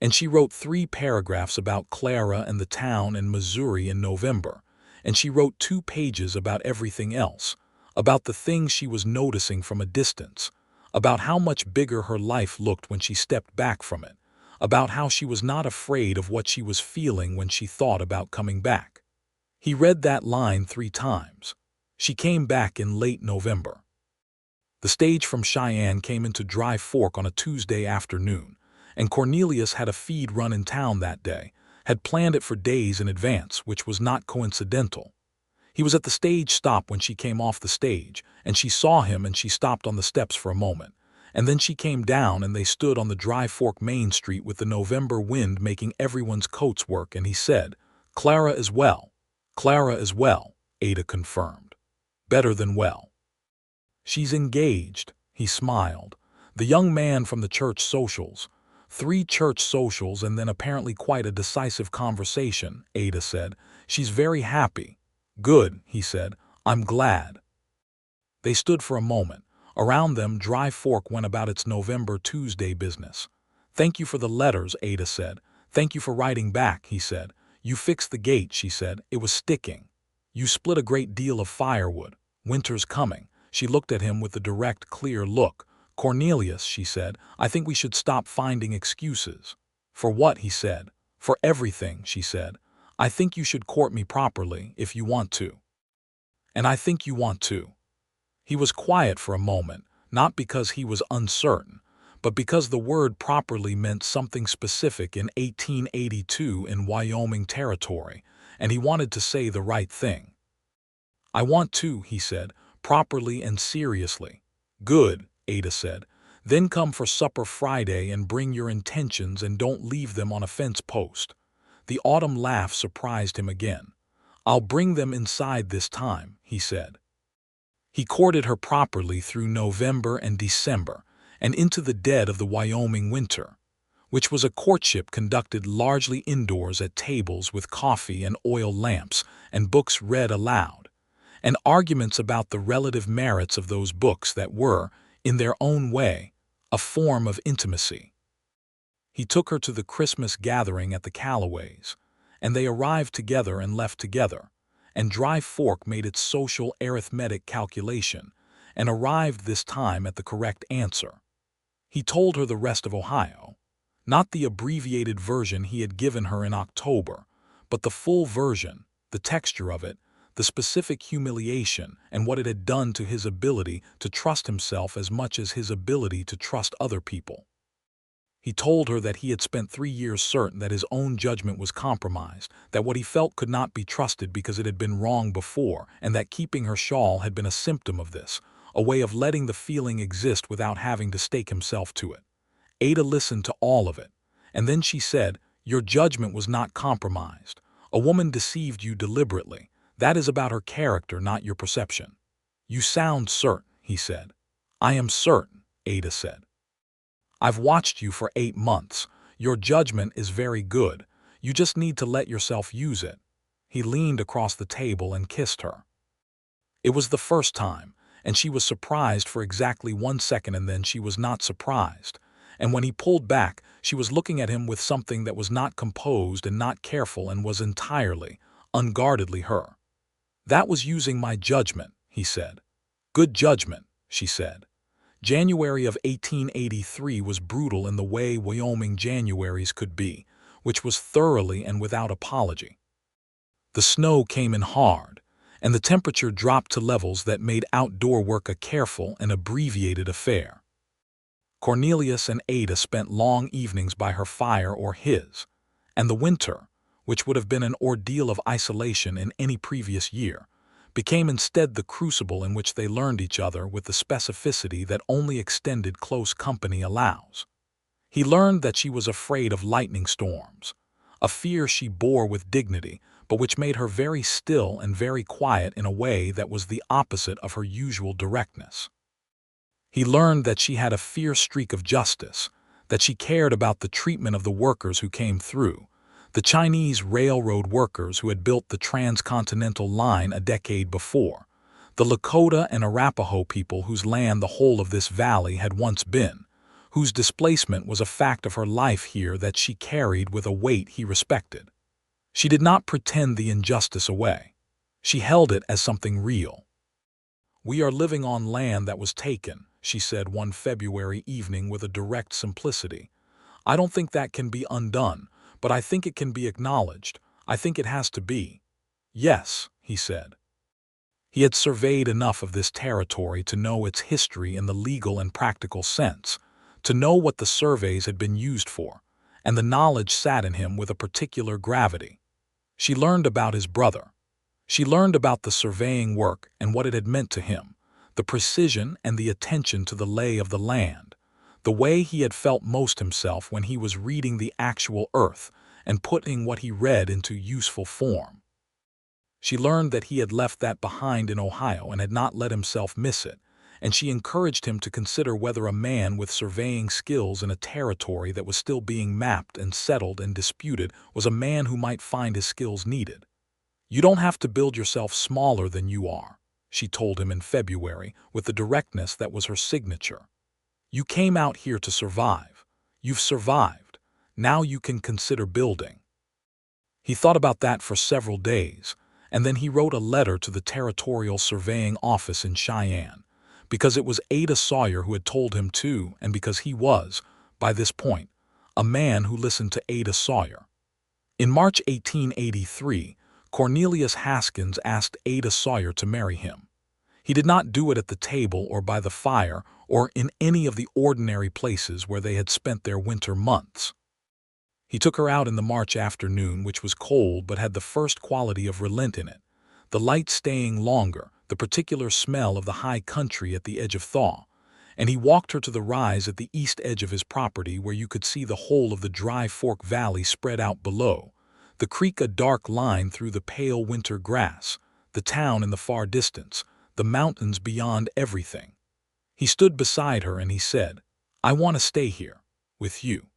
And she wrote 3 paragraphs about Clara and the town in Missouri in November, and she wrote 2 pages about everything else, about the things she was noticing from a distance, about how much bigger her life looked when she stepped back from it, about how she was not afraid of what she was feeling when she thought about coming back. He read that line 3 times. She came back in late November. The stage from Cheyenne came into Dry Fork on a Tuesday afternoon, and Cornelius had a feed run in town that day, had planned it for days in advance, which was not coincidental. He was at the stage stop when she came off the stage, and she saw him and she stopped on the steps for a moment, and then she came down and they stood on the Dry Fork Main Street with the November wind making everyone's coats work, and he said, "Clara is well." "Clara is well," Ada confirmed. "Better than well." "She's engaged," he smiled. "The young man from the church socials." 3 church socials and then apparently quite a decisive conversation, Ada said. "She's very happy." "Good," he said. "I'm glad." They stood for a moment. Around them, Dry Fork went about its November Tuesday business. "Thank you for the letters," Ada said. "Thank you for writing back," he said. "You fixed the gate," she said. "It was sticking. You split a great deal of firewood. Winter's coming." She looked at him with a direct, clear look. "Cornelius," she said, "I think we should stop finding excuses." "For what?" he said. "For everything," she said. "I think you should court me properly, if you want to. And I think you want to." He was quiet for a moment, not because he was uncertain, but because the word properly meant something specific in 1882 in Wyoming Territory, and he wanted to say the right thing. "I want to," he said, properly and seriously. "Good," Ada said. "Then come for supper Friday and bring your intentions and don't leave them on a fence post." The autumn laugh surprised him again. "I'll bring them inside this time," he said. He courted her properly through November and December and into the dead of the Wyoming winter, which was a courtship conducted largely indoors at tables with coffee and oil lamps and books read aloud, and arguments about the relative merits of those books that were, in their own way, a form of intimacy. He took her to the Christmas gathering at the Callaways, and they arrived together and left together, and Dry Fork made its social arithmetic calculation and arrived this time at the correct answer. He told her the rest of Ohio, not the abbreviated version he had given her in October, but the full version, the texture of it, the specific humiliation and what it had done to his ability to trust himself as much as his ability to trust other people. He told her that he had spent 3 years certain that his own judgment was compromised, that what he felt could not be trusted because it had been wrong before, and that keeping her shawl had been a symptom of this, a way of letting the feeling exist without having to stake himself to it. Ada listened to all of it, and then she said, "Your judgment was not compromised. A woman deceived you deliberately. That is about her character, not your perception." "You sound certain," he said. "I am certain," Ada said. "I've watched you for 8 months. Your judgment is very good. You just need to let yourself use it." He leaned across the table and kissed her. It was the first time, and she was surprised for exactly 1 second, and then she was not surprised. And when he pulled back, she was looking at him with something that was not composed and not careful and was entirely, unguardedly her. "That was using my judgment," he said. "Good judgment," she said. January of 1883 was brutal in the way Wyoming Januaries could be, which was thoroughly and without apology. The snow came in hard, and the temperature dropped to levels that made outdoor work a careful and abbreviated affair. Cornelius and Ada spent long evenings by her fire or his, and the winter, which would have been an ordeal of isolation in any previous year, became instead the crucible in which they learned each other with the specificity that only extended close company allows. He learned that she was afraid of lightning storms, a fear she bore with dignity, but which made her very still and very quiet in a way that was the opposite of her usual directness. He learned that she had a fierce streak of justice, that she cared about the treatment of the workers who came through, the Chinese railroad workers who had built the transcontinental line a decade before, the Lakota and Arapaho people whose land the whole of this valley had once been, whose displacement was a fact of her life here that she carried with a weight he respected. She did not pretend the injustice away. She held it as something real. "We are living on land that was taken," she said one February evening with a direct simplicity. "I don't think that can be undone, but I think it can be acknowledged. I think it has to be." "Yes," he said. He had surveyed enough of this territory to know its history in the legal and practical sense, to know what the surveys had been used for, and the knowledge sat in him with a particular gravity. She learned about his brother. She learned about the surveying work and what it had meant to him, the precision and the attention to the lay of the land, the way he had felt most himself when he was reading the actual earth and putting what he read into useful form. She learned that he had left that behind in Ohio and had not let himself miss it, and she encouraged him to consider whether a man with surveying skills in a territory that was still being mapped and settled and disputed was a man who might find his skills needed. "You don't have to build yourself smaller than you are," she told him in February with the directness that was her signature. "You came out here to survive. You've survived. Now you can consider building." He thought about that for several days, and then he wrote a letter to the Territorial Surveying Office in Cheyenne, because it was Ada Sawyer who had told him to, and because he was, by this point, a man who listened to Ada Sawyer. In March 1883, Cornelius Haskins asked Ada Sawyer to marry him. He did not do it at the table or by the fire or in any of the ordinary places where they had spent their winter months. He took her out in the March afternoon, which was cold but had the first quality of relent in it, the light staying longer, the particular smell of the high country at the edge of thaw, and he walked her to the rise at the east edge of his property where you could see the whole of the Dry Fork Valley spread out below, the creek a dark line through the pale winter grass, the town in the far distance, the mountains beyond everything. He stood beside her and he said, "I want to stay here, with you.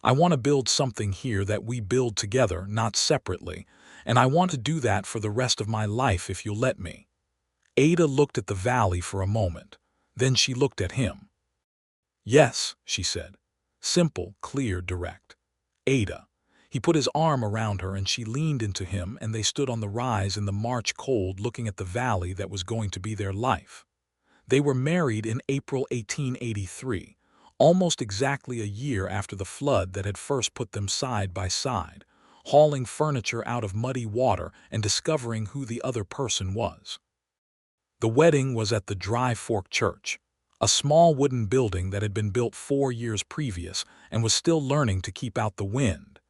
I want to build something here that we build together, not separately, and I want to do that for the rest of my life if you'll let me." Ada looked at the valley for a moment. Then she looked at him. "Yes," she said. Simple, clear, direct. "Ada." He put his arm around her and she leaned into him, and they stood on the rise in the March cold looking at the valley that was going to be their life. They were married in April 1883, almost exactly a year after the flood that had first put them side by side, hauling furniture out of muddy water and discovering who the other person was. The wedding was at the Dry Fork Church, a small wooden building that had been built 4 years previous and was still learning to keep out the wind.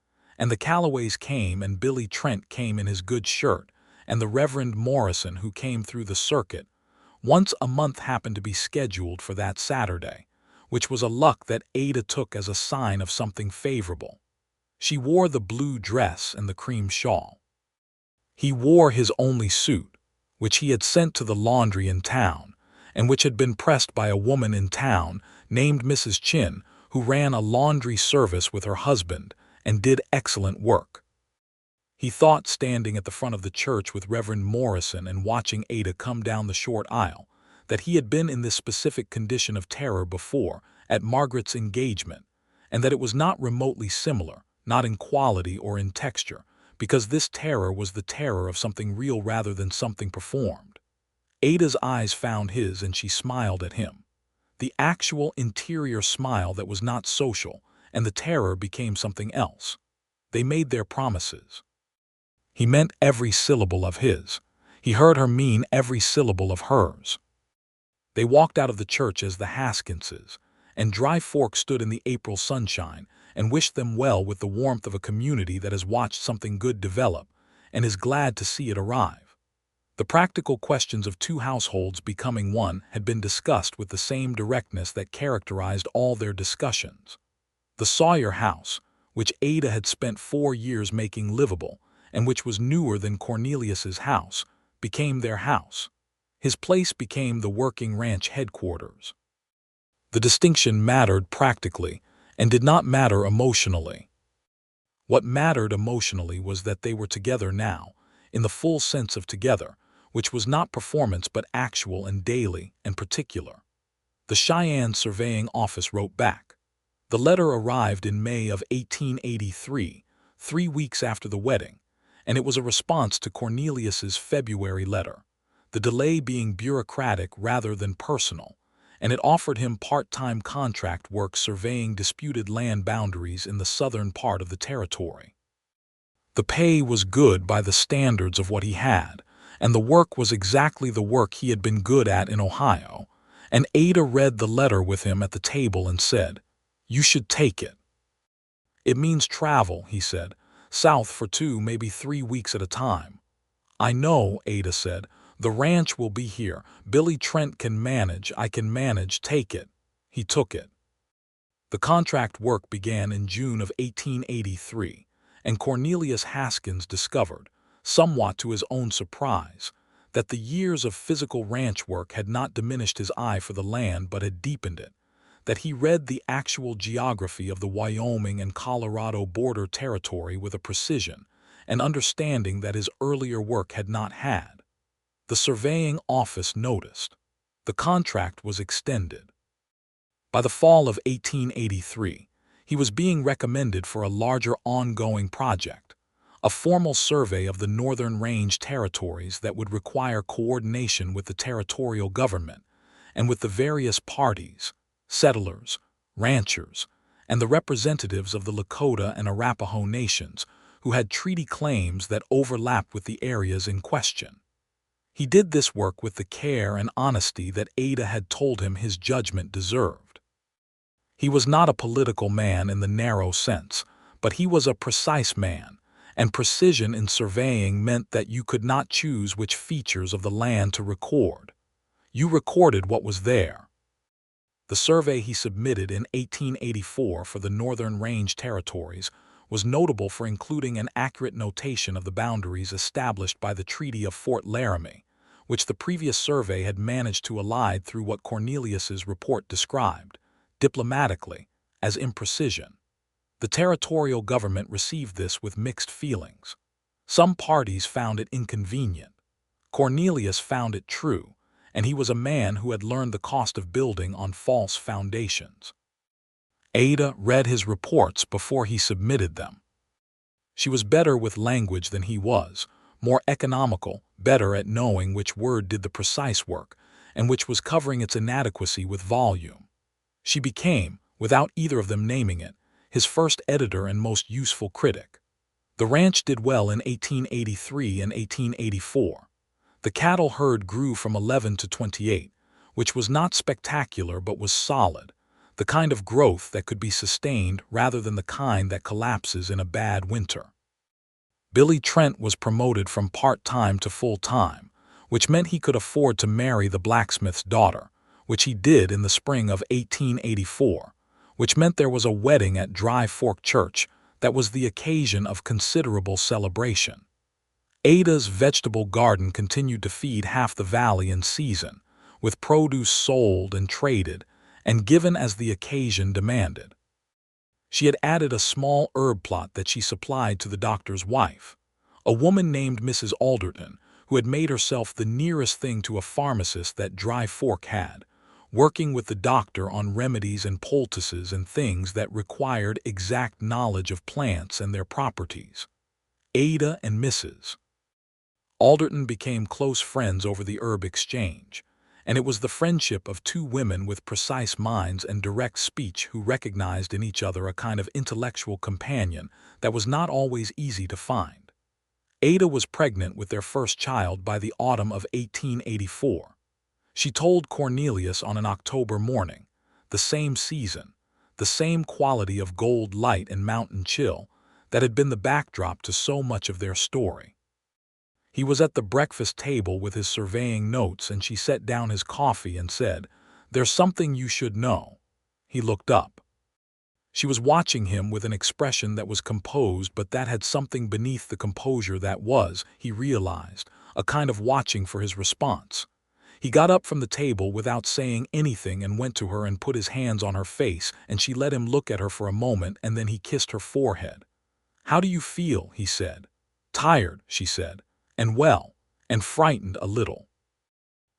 And the Callaways came, and Billy Trent came in his good shirt, and the Reverend Morrison, who came through the circuit. Once a month happened to be scheduled for that Saturday, which was a luck that Ada took as a sign of something favorable. She wore the blue dress and the cream shawl. He wore his only suit, which he had sent to the laundry in town, and which had been pressed by a woman in town named Mrs. Chin, who ran a laundry service with her husband and did excellent work. He thought, standing at the front of the church with Reverend Morrison and watching Ada come down the short aisle, that he had been in this specific condition of terror before, at Margaret's engagement, and that it was not remotely similar, not in quality or in texture, because this terror was the terror of something real rather than something performed. Ada's eyes found his and she smiled at him. The actual interior smile that was not social, and the terror became something else. They made their promises. He meant every syllable of his. He heard her mean every syllable of hers. They walked out of the church as the Haskinses, and Dry Fork stood in the April sunshine and wished them well with the warmth of a community that has watched something good develop and is glad to see it arrive. The practical questions of two households becoming one had been discussed with the same directness that characterized all their discussions. The Sawyer house, which Ada had spent 4 years making livable, and which was newer than Cornelius's house, became their house. His place became the working ranch headquarters. The distinction mattered practically and did not matter emotionally. What mattered emotionally was that they were together now, in the full sense of together, which was not performance but actual and daily and particular. The Cheyenne Surveying Office wrote back. The letter arrived in May of 1883, 3 weeks after the wedding, and it was a response to Cornelius's February letter, the delay being bureaucratic rather than personal, and it offered him part-time contract work surveying disputed land boundaries in the southern part of the territory. The pay was good by the standards of what he had, and the work was exactly the work he had been good at in Ohio, and Ada read the letter with him at the table and said, "You should take it." "It means travel," he said, "south for 2, maybe 3 weeks at a time." "I know," Ada said. "The ranch will be here. Billy Trent can manage. I can manage. Take it." He took it. The contract work began in June of 1883, and Cornelius Haskins discovered, somewhat to his own surprise, that the years of physical ranch work had not diminished his eye for the land but had deepened it, that he read the actual geography of the Wyoming and Colorado border territory with a precision and understanding that his earlier work had not had. The surveying office noticed. The contract was extended. By the fall of 1883, he was being recommended for a larger ongoing project, a formal survey of the Northern Range territories that would require coordination with the territorial government and with the various parties, settlers, ranchers, and the representatives of the Lakota and Arapaho nations who had treaty claims that overlapped with the areas in question. He did this work with the care and honesty that Ada had told him his judgment deserved. He was not a political man in the narrow sense, but he was a precise man, and precision in surveying meant that you could not choose which features of the land to record. You recorded what was there. The survey he submitted in 1884 for the Northern Range territories was notable for including an accurate notation of the boundaries established by the Treaty of Fort Laramie, which the previous survey had managed to elide through what Cornelius's report described, diplomatically, as imprecision. The territorial government received this with mixed feelings. Some parties found it inconvenient. Cornelius found it true, and he was a man who had learned the cost of building on false foundations. Ada read his reports before he submitted them. She was better with language than he was, more economical, better at knowing which word did the precise work, and which was covering its inadequacy with volume. She became, without either of them naming it, his first editor and most useful critic. The ranch did well in 1883 and 1884. The cattle herd grew from 11 to 28, which was not spectacular but was solid, the kind of growth that could be sustained rather than the kind that collapses in a bad winter. Billy Trent was promoted from part-time to full-time, which meant he could afford to marry the blacksmith's daughter, which he did in the spring of 1884, which meant there was a wedding at Dry Fork Church that was the occasion of considerable celebration. Ada's vegetable garden continued to feed half the valley in season, with produce sold and traded, and given as the occasion demanded. She had added a small herb plot that she supplied to the doctor's wife, a woman named Mrs. Alderton, who had made herself the nearest thing to a pharmacist that Dry Fork had, working with the doctor on remedies and poultices and things that required exact knowledge of plants and their properties. Ada and Mrs. Alderton became close friends over the herb exchange, and it was the friendship of two women with precise minds and direct speech who recognized in each other a kind of intellectual companion that was not always easy to find. Ada was pregnant with their first child by the autumn of 1884. She told Cornelius on an October morning, the same season, the same quality of gold light and mountain chill that had been the backdrop to so much of their story. He was at the breakfast table with his surveying notes, and she set down his coffee and said, "There's something you should know." He looked up. She was watching him with an expression that was composed, but that had something beneath the composure that was, he realized, a kind of watching for his response. He got up from the table without saying anything and went to her and put his hands on her face, and she let him look at her for a moment, and then he kissed her forehead. "How do you feel?" he said. "Tired," she said, "and well, and frightened a little."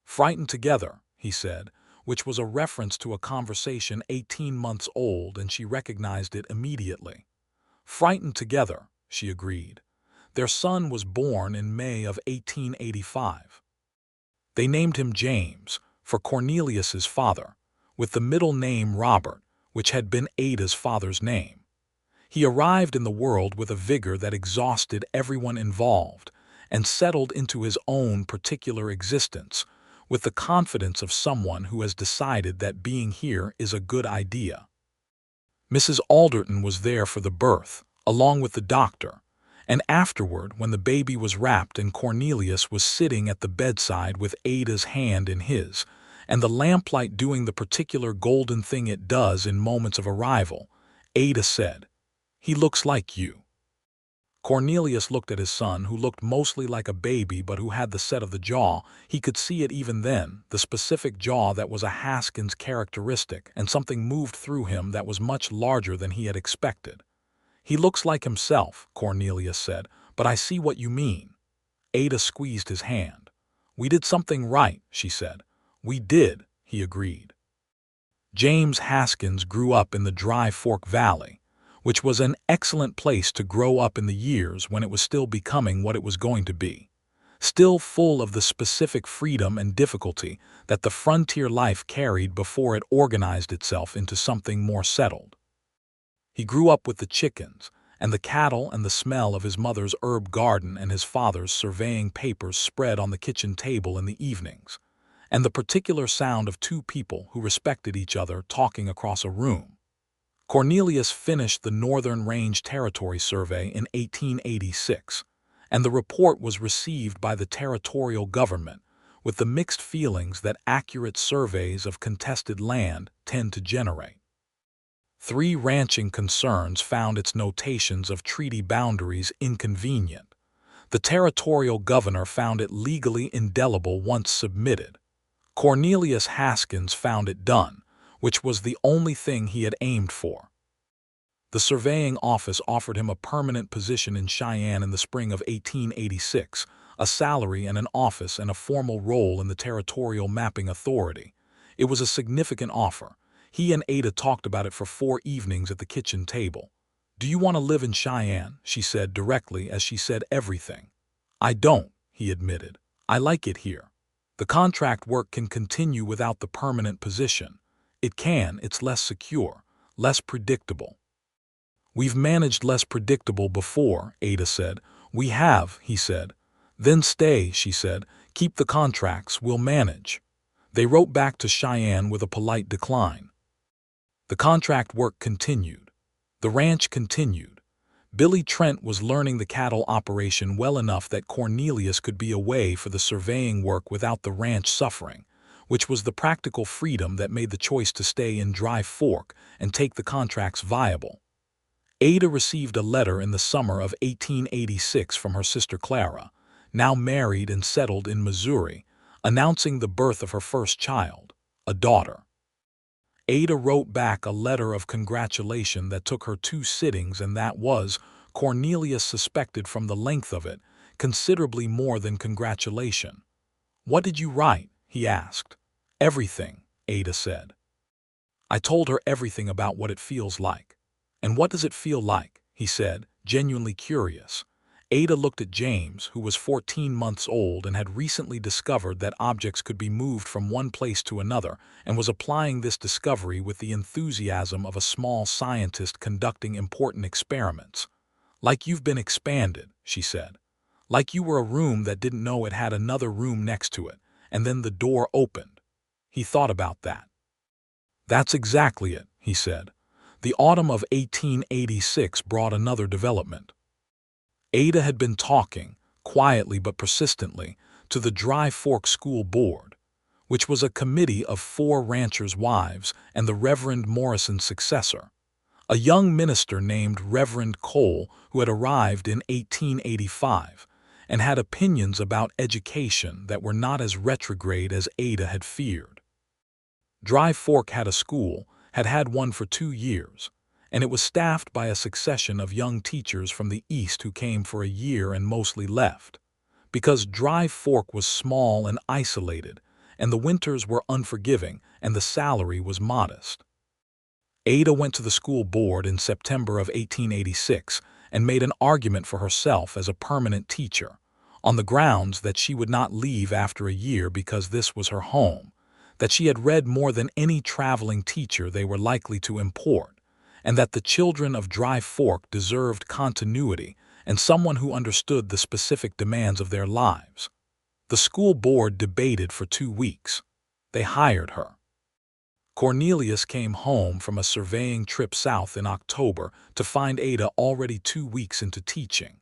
"Frightened together," he said, which was a reference to a conversation 18 months old, and she recognized it immediately. "Frightened together," she agreed. Their son was born in May of 1885. They named him James, for Cornelius's father, with the middle name Robert, which had been Ada's father's name. He arrived in the world with a vigor that exhausted everyone involved, and settled into his own particular existence, with the confidence of someone who has decided that being here is a good idea. Mrs. Alderton was there for the birth, along with the doctor, and afterward when the baby was wrapped and Cornelius was sitting at the bedside with Ada's hand in his, and the lamplight doing the particular golden thing it does in moments of arrival, Ada said, "He looks like you." Cornelius looked at his son, who looked mostly like a baby but who had the set of the jaw. He could see it even then, the specific jaw that was a Haskins characteristic, and something moved through him that was much larger than he had expected. "He looks like himself," Cornelius said, "but I see what you mean." Ada squeezed his hand. "We did something right," she said. "We did," he agreed. James Haskins grew up in the Dry Fork Valley, which was an excellent place to grow up in the years when it was still becoming what it was going to be, still full of the specific freedom and difficulty that the frontier life carried before it organized itself into something more settled. He grew up with the chickens and the cattle and the smell of his mother's herb garden and his father's surveying papers spread on the kitchen table in the evenings, and the particular sound of two people who respected each other talking across a room. Cornelius finished the Northern Range Territory Survey in 1886, and the report was received by the territorial government with the mixed feelings that accurate surveys of contested land tend to generate. 3 ranching concerns found its notations of treaty boundaries inconvenient. The territorial governor found it legally indelible once submitted. Cornelius Haskins found it done, which was the only thing he had aimed for. The surveying office offered him a permanent position in Cheyenne in the spring of 1886, a salary and an office and a formal role in the Territorial Mapping Authority. It was a significant offer. He and Ada talked about it for 4 evenings at the kitchen table. "Do you want to live in Cheyenne?" she said directly as she said everything. "I don't," he admitted. "I like it here. The contract work can continue without the permanent position. It can, it's less secure, less predictable." "We've managed less predictable before," Ada said. "We have," he said. "Then stay," she said. "Keep the contracts, we'll manage." They wrote back to Cheyenne with a polite decline. The contract work continued. The ranch continued. Billy Trent was learning the cattle operation well enough that Cornelius could be away for the surveying work without the ranch suffering, which was the practical freedom that made the choice to stay in Dry Fork and take the contracts viable. Ada received a letter in the summer of 1886 from her sister Clara, now married and settled in Missouri, announcing the birth of her first child, a daughter. Ada wrote back a letter of congratulation that took her 2 sittings, and that was, Cornelius suspected from the length of it, considerably more than congratulation. "What did you write?" he asked. "Everything," Ada said. "I told her everything about what it feels like." "And what does it feel like?" he said, genuinely curious. Ada looked at James, who was 14 months old and had recently discovered that objects could be moved from one place to another, and was applying this discovery with the enthusiasm of a small scientist conducting important experiments. "Like you've been expanded," she said. "Like you were a room that didn't know it had another room next to it, and then the door opened." He thought about that. That's exactly it, he said. The autumn of 1886 brought another development. Ada had been talking, quietly but persistently, to the Dry Fork School Board, which was a committee of 4 ranchers' wives and the Reverend Morrison's successor, a young minister named Reverend Cole who had arrived in 1885 and had opinions about education that were not as retrograde as Ada had feared. Dry Fork had a school, had had one for 2 years, and it was staffed by a succession of young teachers from the East who came for a year and mostly left, because Dry Fork was small and isolated, and the winters were unforgiving and the salary was modest. Ada went to the school board in September of 1886 and made an argument for herself as a permanent teacher, on the grounds that she would not leave after a year because this was her home, that she had read more than any traveling teacher they were likely to import, and that the children of Dry Fork deserved continuity and someone who understood the specific demands of their lives. The school board debated for 2 weeks. They hired her. Cornelius came home from a surveying trip south in October to find Ada already 2 weeks into teaching,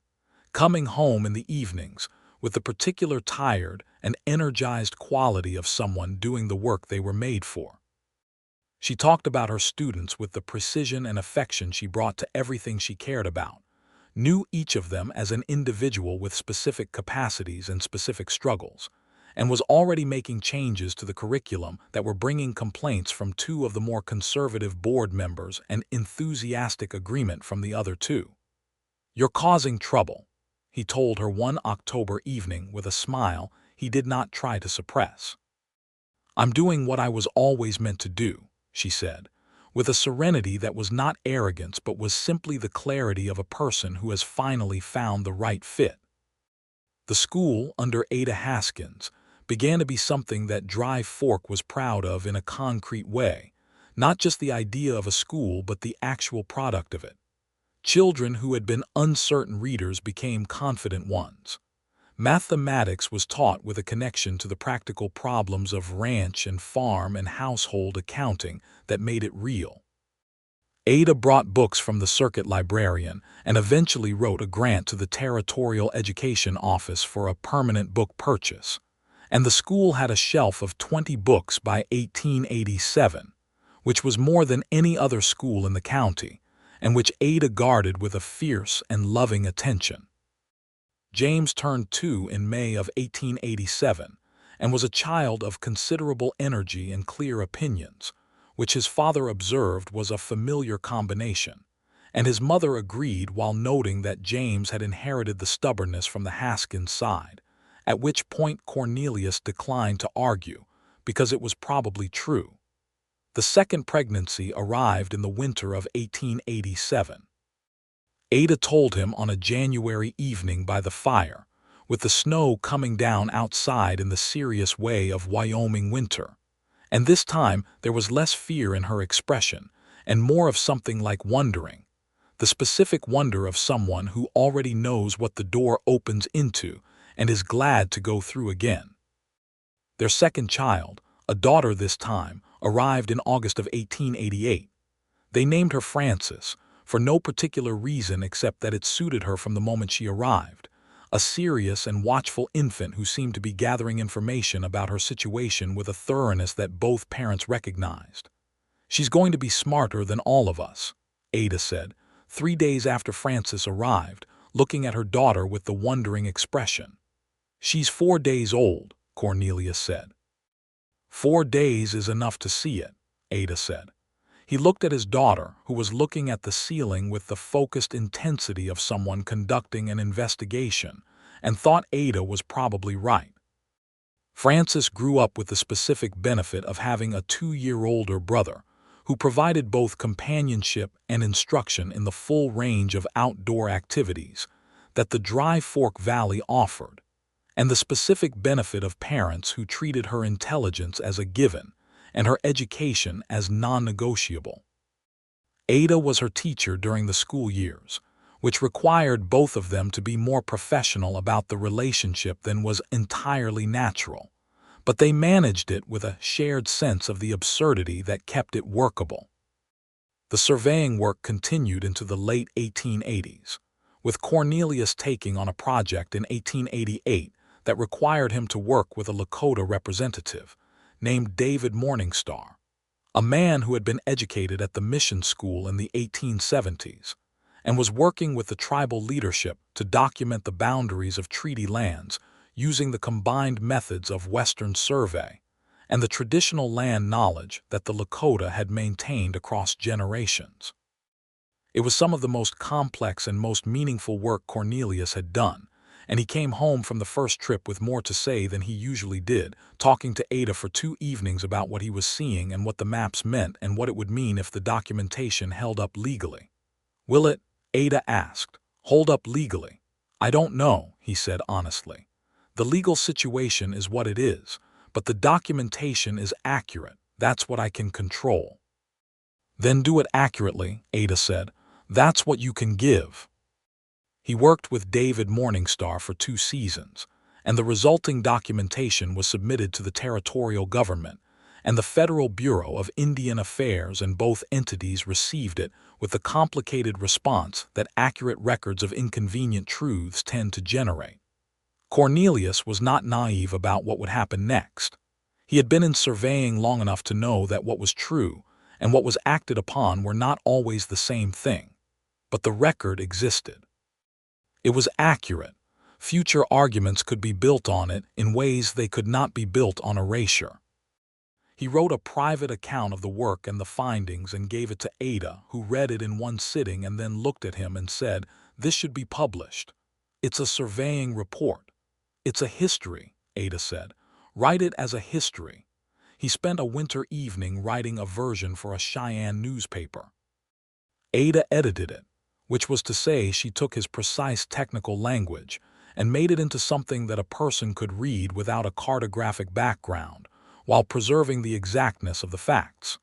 coming home in the evenings with the particular tired and energized quality of someone doing the work they were made for. She talked about her students with the precision and affection she brought to everything she cared about, knew each of them as an individual with specific capacities and specific struggles, and was already making changes to the curriculum that were bringing complaints from 2 of the more conservative board members and enthusiastic agreement from the other 2. "You're causing trouble," he told her one October evening with a smile he did not try to suppress. "I'm doing what I was always meant to do," she said, with a serenity that was not arrogance but was simply the clarity of a person who has finally found the right fit. The school, under Ada Haskins, began to be something that Dry Fork was proud of in a concrete way, not just the idea of a school but the actual product of it. Children who had been uncertain readers became confident ones. Mathematics was taught with a connection to the practical problems of ranch and farm and household accounting that made it real. Ada brought books from the circuit librarian and eventually wrote a grant to the Territorial Education Office for a permanent book purchase, and the school had a shelf of 20 books by 1887, which was more than any other school in the county, and which Ada guarded with a fierce and loving attention. James turned 2 in May of 1887 and was a child of considerable energy and clear opinions, which his father observed was a familiar combination, and his mother agreed while noting that James had inherited the stubbornness from the Haskins side, at which point Cornelius declined to argue because it was probably true. The second pregnancy arrived in the winter of 1887. Ada told him on a January evening by the fire, with the snow coming down outside in the serious way of Wyoming winter, and this time there was less fear in her expression and more of something like wondering, the specific wonder of someone who already knows what the door opens into and is glad to go through again. Their second child, a daughter this time, arrived in August of 1888. They named her Frances, for no particular reason except that it suited her from the moment she arrived, a serious and watchful infant who seemed to be gathering information about her situation with a thoroughness that both parents recognized. "She's going to be smarter than all of us," Ada said, 3 days after Frances arrived, looking at her daughter with the wondering expression. "She's 4 days old," Cornelius said. 4 days is enough to see it," Ada said. He looked at his daughter, who was looking at the ceiling with the focused intensity of someone conducting an investigation, and thought Ada was probably right. Frances grew up with the specific benefit of having a 2-year older brother, who provided both companionship and instruction in the full range of outdoor activities that the Dry Fork Valley offered, and the specific benefit of parents who treated her intelligence as a given and her education as non-negotiable. Ada was her teacher during the school years, which required both of them to be more professional about the relationship than was entirely natural, but they managed it with a shared sense of the absurdity that kept it workable. The surveying work continued into the late 1880s, with Cornelius taking on a project in 1888 that required him to work with a Lakota representative named David Morningstar, a man who had been educated at the mission school in the 1870s and was working with the tribal leadership to document the boundaries of treaty lands using the combined methods of Western survey and the traditional land knowledge that the Lakota had maintained across generations. It was some of the most complex and most meaningful work Cornelius had done, and he came home from the first trip with more to say than he usually did, talking to Ada for 2 evenings about what he was seeing and what the maps meant and what it would mean if the documentation held up legally. "Will it?" Ada asked. "Hold up legally?" "I don't know," he said honestly. "The legal situation is what it is, but the documentation is accurate. That's what I can control." "Then do it accurately," Ada said. "That's what you can give." He worked with David Morningstar for 2 seasons, and the resulting documentation was submitted to the territorial government, and the Federal Bureau of Indian Affairs, and both entities received it with the complicated response that accurate records of inconvenient truths tend to generate. Cornelius was not naive about what would happen next. He had been in surveying long enough to know that what was true and what was acted upon were not always the same thing, but the record existed. It was accurate. Future arguments could be built on it in ways they could not be built on erasure. He wrote a private account of the work and the findings and gave it to Ada, who read it in one sitting and then looked at him and said, "This should be published. It's a surveying report." "It's a history," Ada said. "Write it as a history." He spent a winter evening writing a version for a Cheyenne newspaper. Ada edited it, which was to say she took his precise technical language and made it into something that a person could read without a cartographic background, while preserving the exactness of the facts.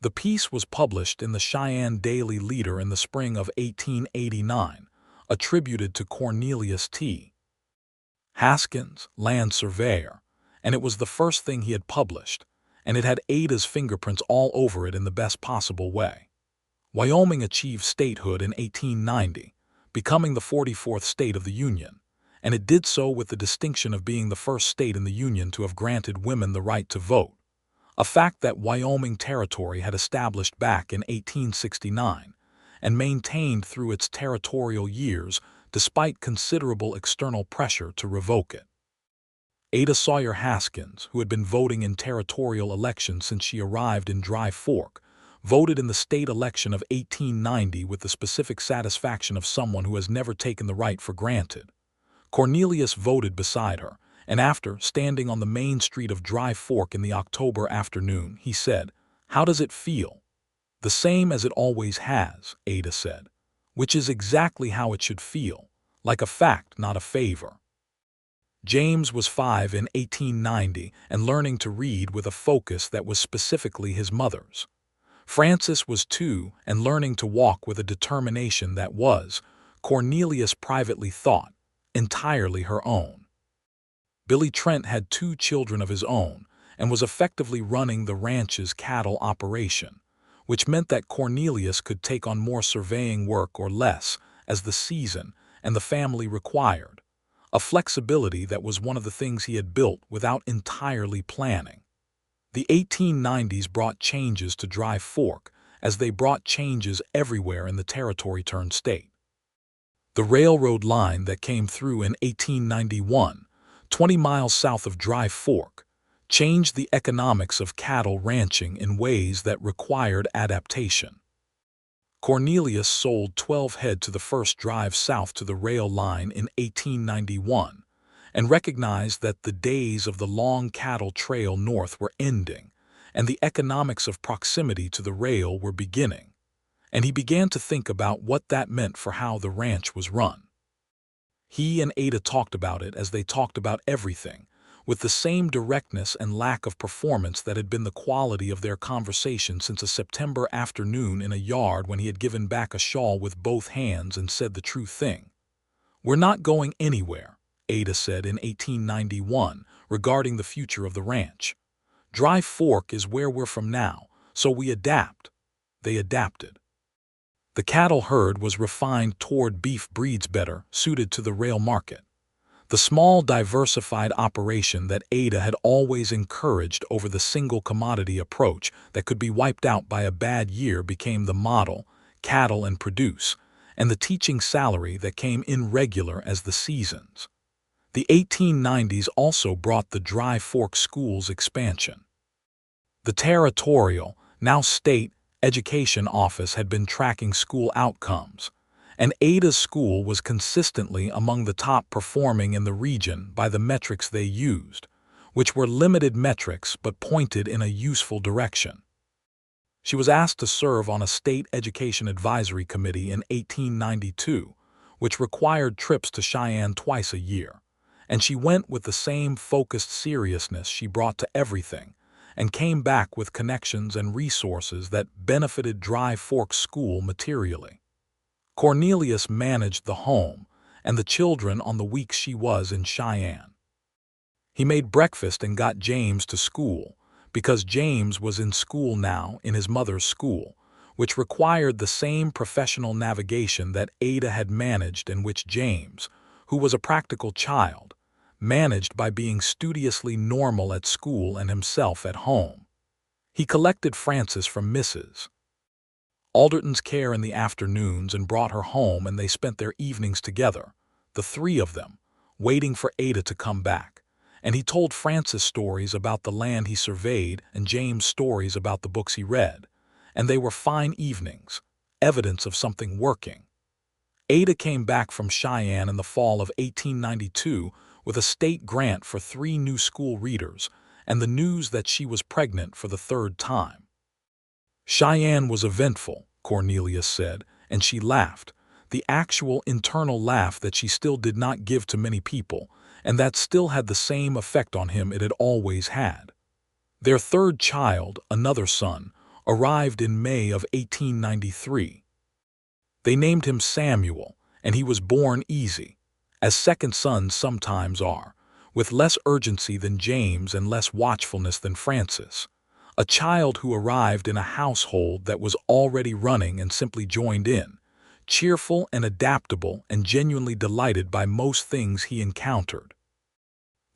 The piece was published in the Cheyenne Daily Leader in the spring of 1889, attributed to Cornelius T. Haskins, land surveyor, and it was the first thing he had published, and it had Ada's fingerprints all over it in the best possible way. Wyoming achieved statehood in 1890, becoming the 44th state of the Union, and it did so with the distinction of being the first state in the Union to have granted women the right to vote, a fact that Wyoming Territory had established back in 1869 and maintained through its territorial years despite considerable external pressure to revoke it. Ada Sawyer Haskins, who had been voting in territorial elections since she arrived in Dry Fork, voted in the state election of 1890 with the specific satisfaction of someone who has never taken the right for granted. Cornelius voted beside her, and after standing on the main street of Dry Fork in the October afternoon, he said, "How does it feel?" "The same as it always has," Ada said, "which is exactly how it should feel, like a fact, not a favor." James was 5 in 1890 and learning to read with a focus that was specifically his mother's. Frances was 2 and learning to walk with a determination that was, Cornelius privately thought, entirely her own. Billy Trent had 2 children of his own and was effectively running the ranch's cattle operation, which meant that Cornelius could take on more surveying work or less as the season and the family required, a flexibility that was one of the things he had built without entirely planning. The 1890s brought changes to Dry Fork as they brought changes everywhere in the territory-turned-state. The railroad line that came through in 1891, 20 miles south of Dry Fork, changed the economics of cattle ranching in ways that required adaptation. Cornelius sold 12 head to the first drive south to the rail line in 1891 and recognized that the days of the long cattle trail north were ending and the economics of proximity to the rail were beginning, and he began to think about what that meant for how the ranch was run. He and Ada talked about it as they talked about everything, with the same directness and lack of performance that had been the quality of their conversation since a September afternoon in a yard when he had given back a shawl with both hands and said the true thing. "We're not going anywhere," Ada said in 1891, regarding the future of the ranch. Dry Fork is where we're from now, so we adapt. They adapted. The cattle herd was refined toward beef breeds better suited to the rail market. The small, diversified operation that Ada had always encouraged over the single commodity approach that could be wiped out by a bad year became the model, cattle and produce, and the teaching salary that came in regular as the seasons. The 1890s also brought the Dry Fork School's expansion. The territorial, now state, education office had been tracking school outcomes, and Ada's school was consistently among the top performing in the region by the metrics they used, which were limited metrics but pointed in a useful direction. She was asked to serve on a state education advisory committee in 1892, which required trips to Cheyenne twice a year, and she went with the same focused seriousness she brought to everything, and came back with connections and resources that benefited Dry Fork School materially. Cornelius managed the home and the children on the weeks she was in Cheyenne. He made breakfast and got James to school, because James was in school now in his mother's school, which required the same professional navigation that Ada had managed and which James, who was a practical child, managed by being studiously normal at school and himself at home. He collected Frances from Mrs. Alderton's care in the afternoons and brought her home, and they spent their evenings together, the three of them, waiting for Ada to come back. And he told Frances stories about the land he surveyed and James stories about the books he read, and they were fine evenings, evidence of something working. Ada came back from Cheyenne in the fall of 1892 with a state grant for 3 new school readers and the news that she was pregnant for the 3rd time. Cheyenne was eventful, Cornelius said, and she laughed, the actual internal laugh that she still did not give to many people, and that still had the same effect on him it had always had. Their 3rd child, another son, arrived in May of 1893. They named him Samuel, and he was born easy, as second sons sometimes are, with less urgency than James and less watchfulness than Frances. A child who arrived in a household that was already running and simply joined in, cheerful and adaptable and genuinely delighted by most things he encountered.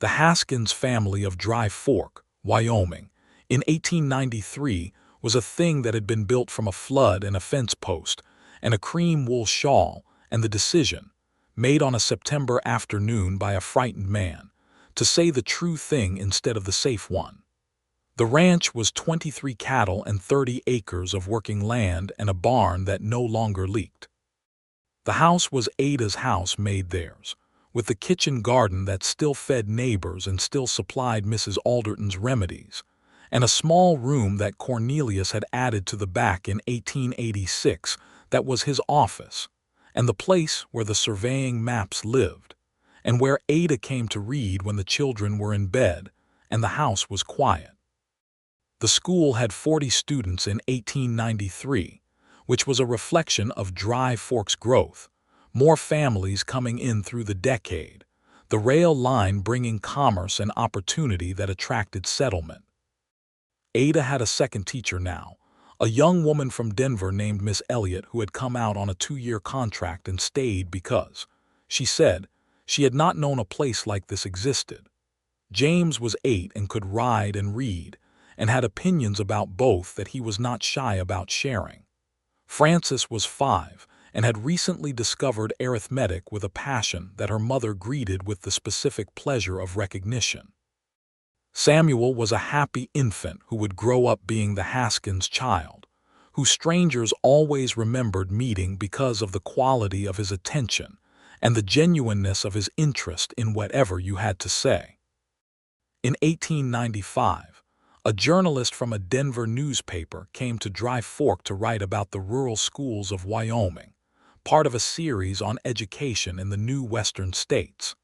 The Haskins family of Dry Fork, Wyoming, in 1893 was a thing that had been built from a flood and a fence post and a cream wool shawl, and the decision, made on a September afternoon by a frightened man, to say the true thing instead of the safe one. The ranch was 23 cattle and 30 acres of working land and a barn that no longer leaked. The house was Ada's house made theirs, with the kitchen garden that still fed neighbors and still supplied Mrs. Alderton's remedies, and a small room that Cornelius had added to the back in 1886 that was his office, and the place where the surveying maps lived, and where Ada came to read when the children were in bed, and the house was quiet. The school had 40 students in 1893, which was a reflection of Dry Fork's growth, more families coming in through the decade, the rail line bringing commerce and opportunity that attracted settlement. Ada had a second teacher now, a young woman from Denver named Miss Elliott who had come out on a 2-year contract and stayed because, she said, she had not known a place like this existed. James was 8 and could ride and read, and had opinions about both that he was not shy about sharing. Frances was 5 and had recently discovered arithmetic with a passion that her mother greeted with the specific pleasure of recognition. Samuel was a happy infant who would grow up being the Haskins child, who strangers always remembered meeting because of the quality of his attention and the genuineness of his interest in whatever you had to say. In 1895, a journalist from a Denver newspaper came to Dry Fork to write about the rural schools of Wyoming, part of a series on education in the new western states.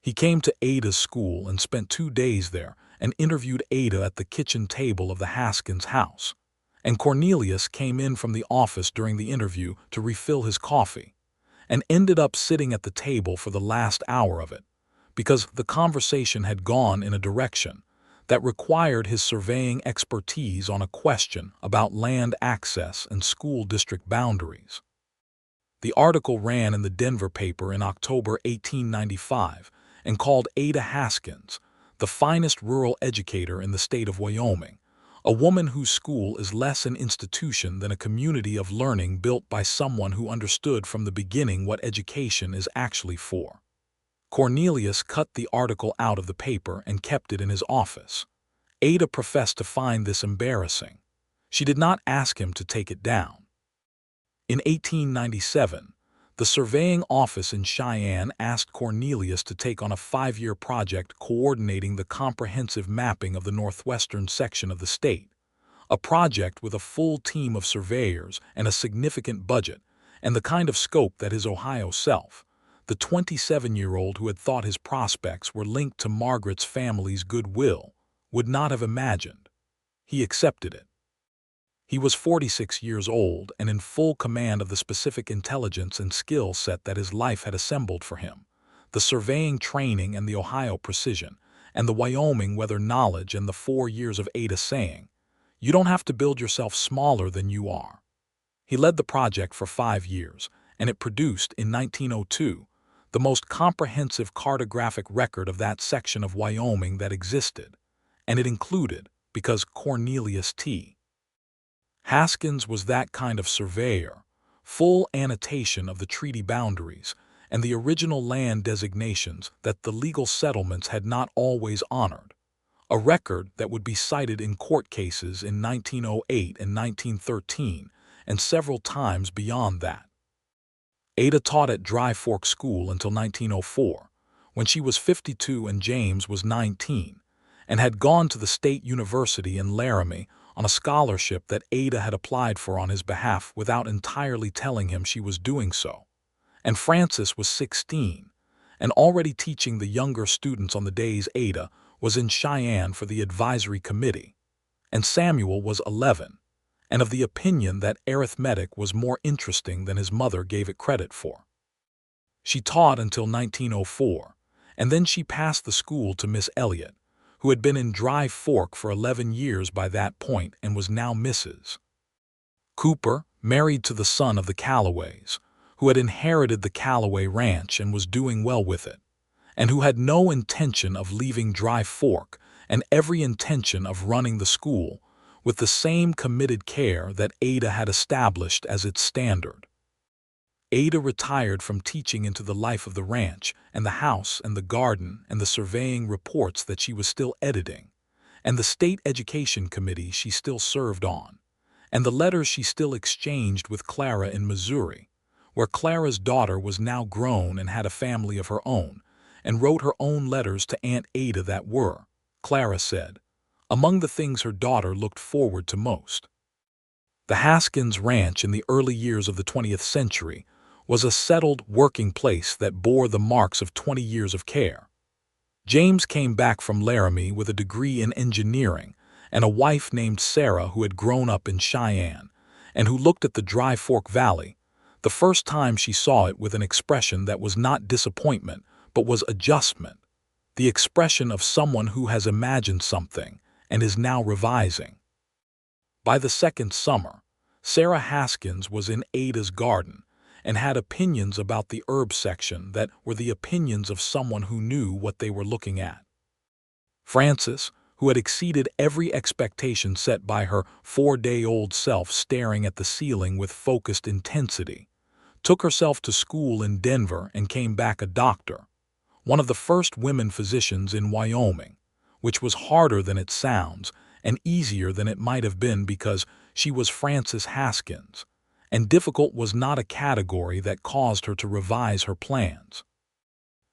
He came to Ada's school and spent 2 days there and interviewed Ada at the kitchen table of the Haskins house, and Cornelius came in from the office during the interview to refill his coffee, and ended up sitting at the table for the last hour of it, because the conversation had gone in a direction that required his surveying expertise on a question about land access and school district boundaries. The article ran in the Denver paper in October 1895 and called Ada Haskins the finest rural educator in the state of Wyoming, a woman whose school is less an institution than a community of learning built by someone who understood from the beginning what education is actually for. Cornelius cut the article out of the paper and kept it in his office. Ada professed to find this embarrassing. She did not ask him to take it down. In 1897, the surveying office in Cheyenne asked Cornelius to take on a 5-year project coordinating the comprehensive mapping of the northwestern section of the state, a project with a full team of surveyors and a significant budget, and the kind of scope that his Ohio self, the 27-year-old who had thought his prospects were linked to Margaret's family's goodwill, would not have imagined. He accepted it. He was 46 years old and in full command of the specific intelligence and skill set that his life had assembled for him, the surveying training and the Ohio precision, and the Wyoming weather knowledge and the 4 years of Ada saying, "You don't have to build yourself smaller than you are." He led the project for 5 years, and it produced, in 1902, the most comprehensive cartographic record of that section of Wyoming that existed, and it included, because Cornelius T. Haskins was that kind of surveyor, full annotation of the treaty boundaries and the original land designations that the legal settlements had not always honored, a record that would be cited in court cases in 1908 and 1913 and several times beyond that. Ada taught at Dry Fork School until 1904, when she was 52 and James was 19, and had gone to the State University in Laramie on a scholarship that Ada had applied for on his behalf without entirely telling him she was doing so. And Francis was 16, and already teaching the younger students on the days Ada was in Cheyenne for the advisory committee, and Samuel was 11, and of the opinion that arithmetic was more interesting than his mother gave it credit for. She taught until 1904, and then she passed the school to Miss Elliott, who had been in Dry Fork for 11 years by that point and was now Mrs. Cooper, married to the son of the Callaways, who had inherited the Callaway Ranch and was doing well with it, and who had no intention of leaving Dry Fork and every intention of running the school with the same committed care that Ada had established as its standard. Ada retired from teaching into the life of the ranch and the house and the garden and the surveying reports that she was still editing, and the state education committee she still served on, and the letters she still exchanged with Clara in Missouri, where Clara's daughter was now grown and had a family of her own, and wrote her own letters to Aunt Ada that were, Clara said, among the things her daughter looked forward to most. The Haskins Ranch in the early years of the 20th century was a settled working place that bore the marks of 20 years of care. James came back from Laramie with a degree in engineering and a wife named Sarah who had grown up in Cheyenne and who looked at the Dry Fork Valley, the first time she saw it, with an expression that was not disappointment but was adjustment, the expression of someone who has imagined something and is now revising. By the second summer, Sarah Haskins was in Ada's garden and had opinions about the herb section that were the opinions of someone who knew what they were looking at. Frances, who had exceeded every expectation set by her 4-day-old self staring at the ceiling with focused intensity, took herself to school in Denver and came back a doctor, one of the first women physicians in Wyoming, which was harder than it sounds and easier than it might have been because she was Frances Haskins, and difficult was not a category that caused her to revise her plans.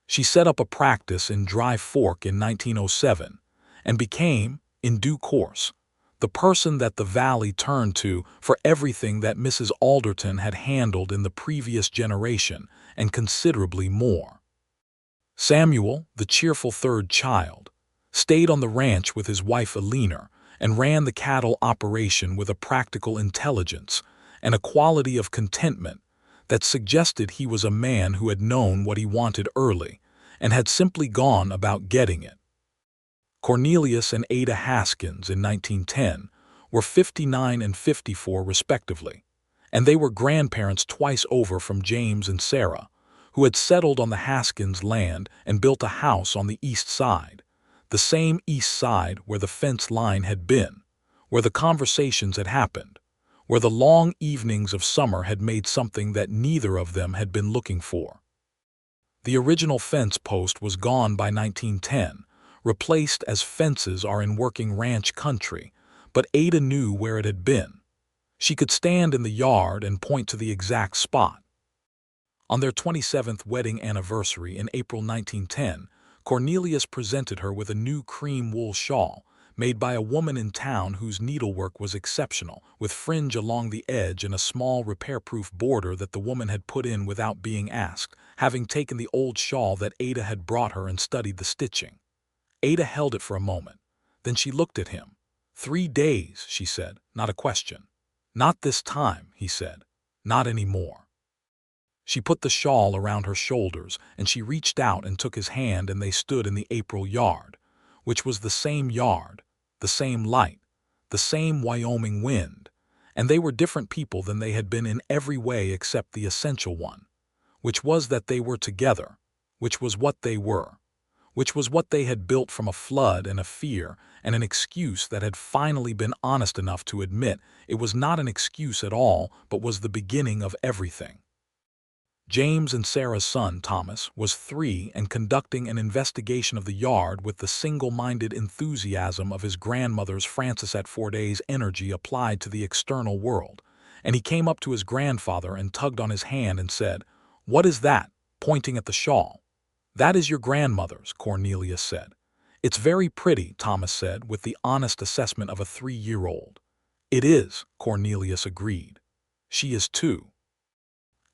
She set up a practice in Dry Fork in 1907 and became, in due course, the person that the valley turned to for everything that Mrs. Alderton had handled in the previous generation and considerably more. Samuel, the cheerful third child, stayed on the ranch with his wife Eleanor and ran the cattle operation with a practical intelligence and a quality of contentment that suggested he was a man who had known what he wanted early and had simply gone about getting it. Cornelius and Ada Haskins in 1910 were 59 and 54 respectively, and they were grandparents twice over from James and Sarah, who had settled on the Haskins land and built a house on the east side, the same east side where the fence line had been, where the conversations had happened, where the long evenings of summer had made something that neither of them had been looking for. The original fence post was gone by 1910, replaced as fences are in working ranch country, but Ada knew where it had been. She could stand in the yard and point to the exact spot. On their 27th wedding anniversary in April 1910, Cornelius presented her with a new cream wool shawl made by a woman in town whose needlework was exceptional, with fringe along the edge and a small repair-proof border that the woman had put in without being asked, having taken the old shawl that Ada had brought her and studied the stitching. Ada held it for a moment. Then she looked at him. 3 days, she said, not a question. Not this time, he said. Not anymore. She put the shawl around her shoulders, and she reached out and took his hand, and they stood in the April yard, which was the same yard, the same light, the same Wyoming wind, and they were different people than they had been in every way except the essential one, which was that they were together, which was what they were, which was what they had built from a flood and a fear and an excuse that had finally been honest enough to admit it was not an excuse at all but was the beginning of everything. James and Sarah's son, Thomas, was 3 and conducting an investigation of the yard with the single-minded enthusiasm of his grandmother's Francisette Forday's energy applied to the external world, and he came up to his grandfather and tugged on his hand and said, "What is that?" pointing at the shawl. "That is your grandmother's," Cornelius said. "It's very pretty," Thomas said, with the honest assessment of a 3-year-old. "It is," Cornelius agreed. "She is too."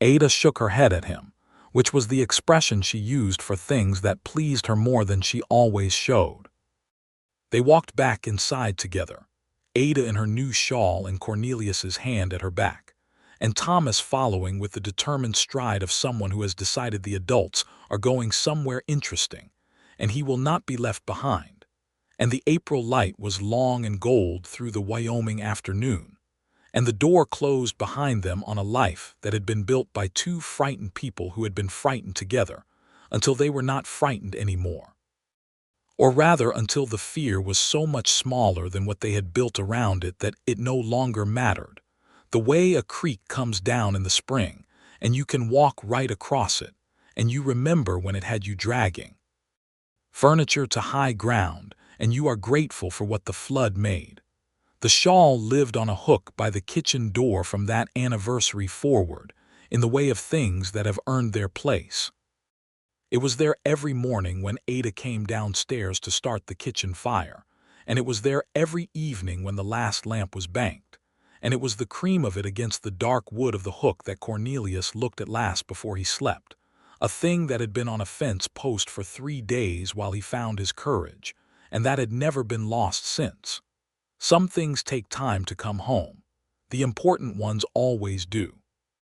Ada shook her head at him, which was the expression she used for things that pleased her more than she always showed. They walked back inside together, Ada in her new shawl and Cornelius's hand at her back, and Thomas following with the determined stride of someone who has decided the adults are going somewhere interesting, and he will not be left behind. And the April light was long and gold through the Wyoming afternoon, and the door closed behind them on a life that had been built by 2 frightened people who had been frightened together, until they were not frightened anymore. Or rather, until the fear was so much smaller than what they had built around it that it no longer mattered. The way a creek comes down in the spring, and you can walk right across it, and you remember when it had you dragging furniture to high ground, and you are grateful for what the flood made. The shawl lived on a hook by the kitchen door from that anniversary forward, in the way of things that have earned their place. It was there every morning when Ada came downstairs to start the kitchen fire, and it was there every evening when the last lamp was banked, and it was the cream of it against the dark wood of the hook that Cornelius looked at last before he slept, a thing that had been on a fence post for 3 days while he found his courage, and that had never been lost since. Some things take time to come home. The important ones always do.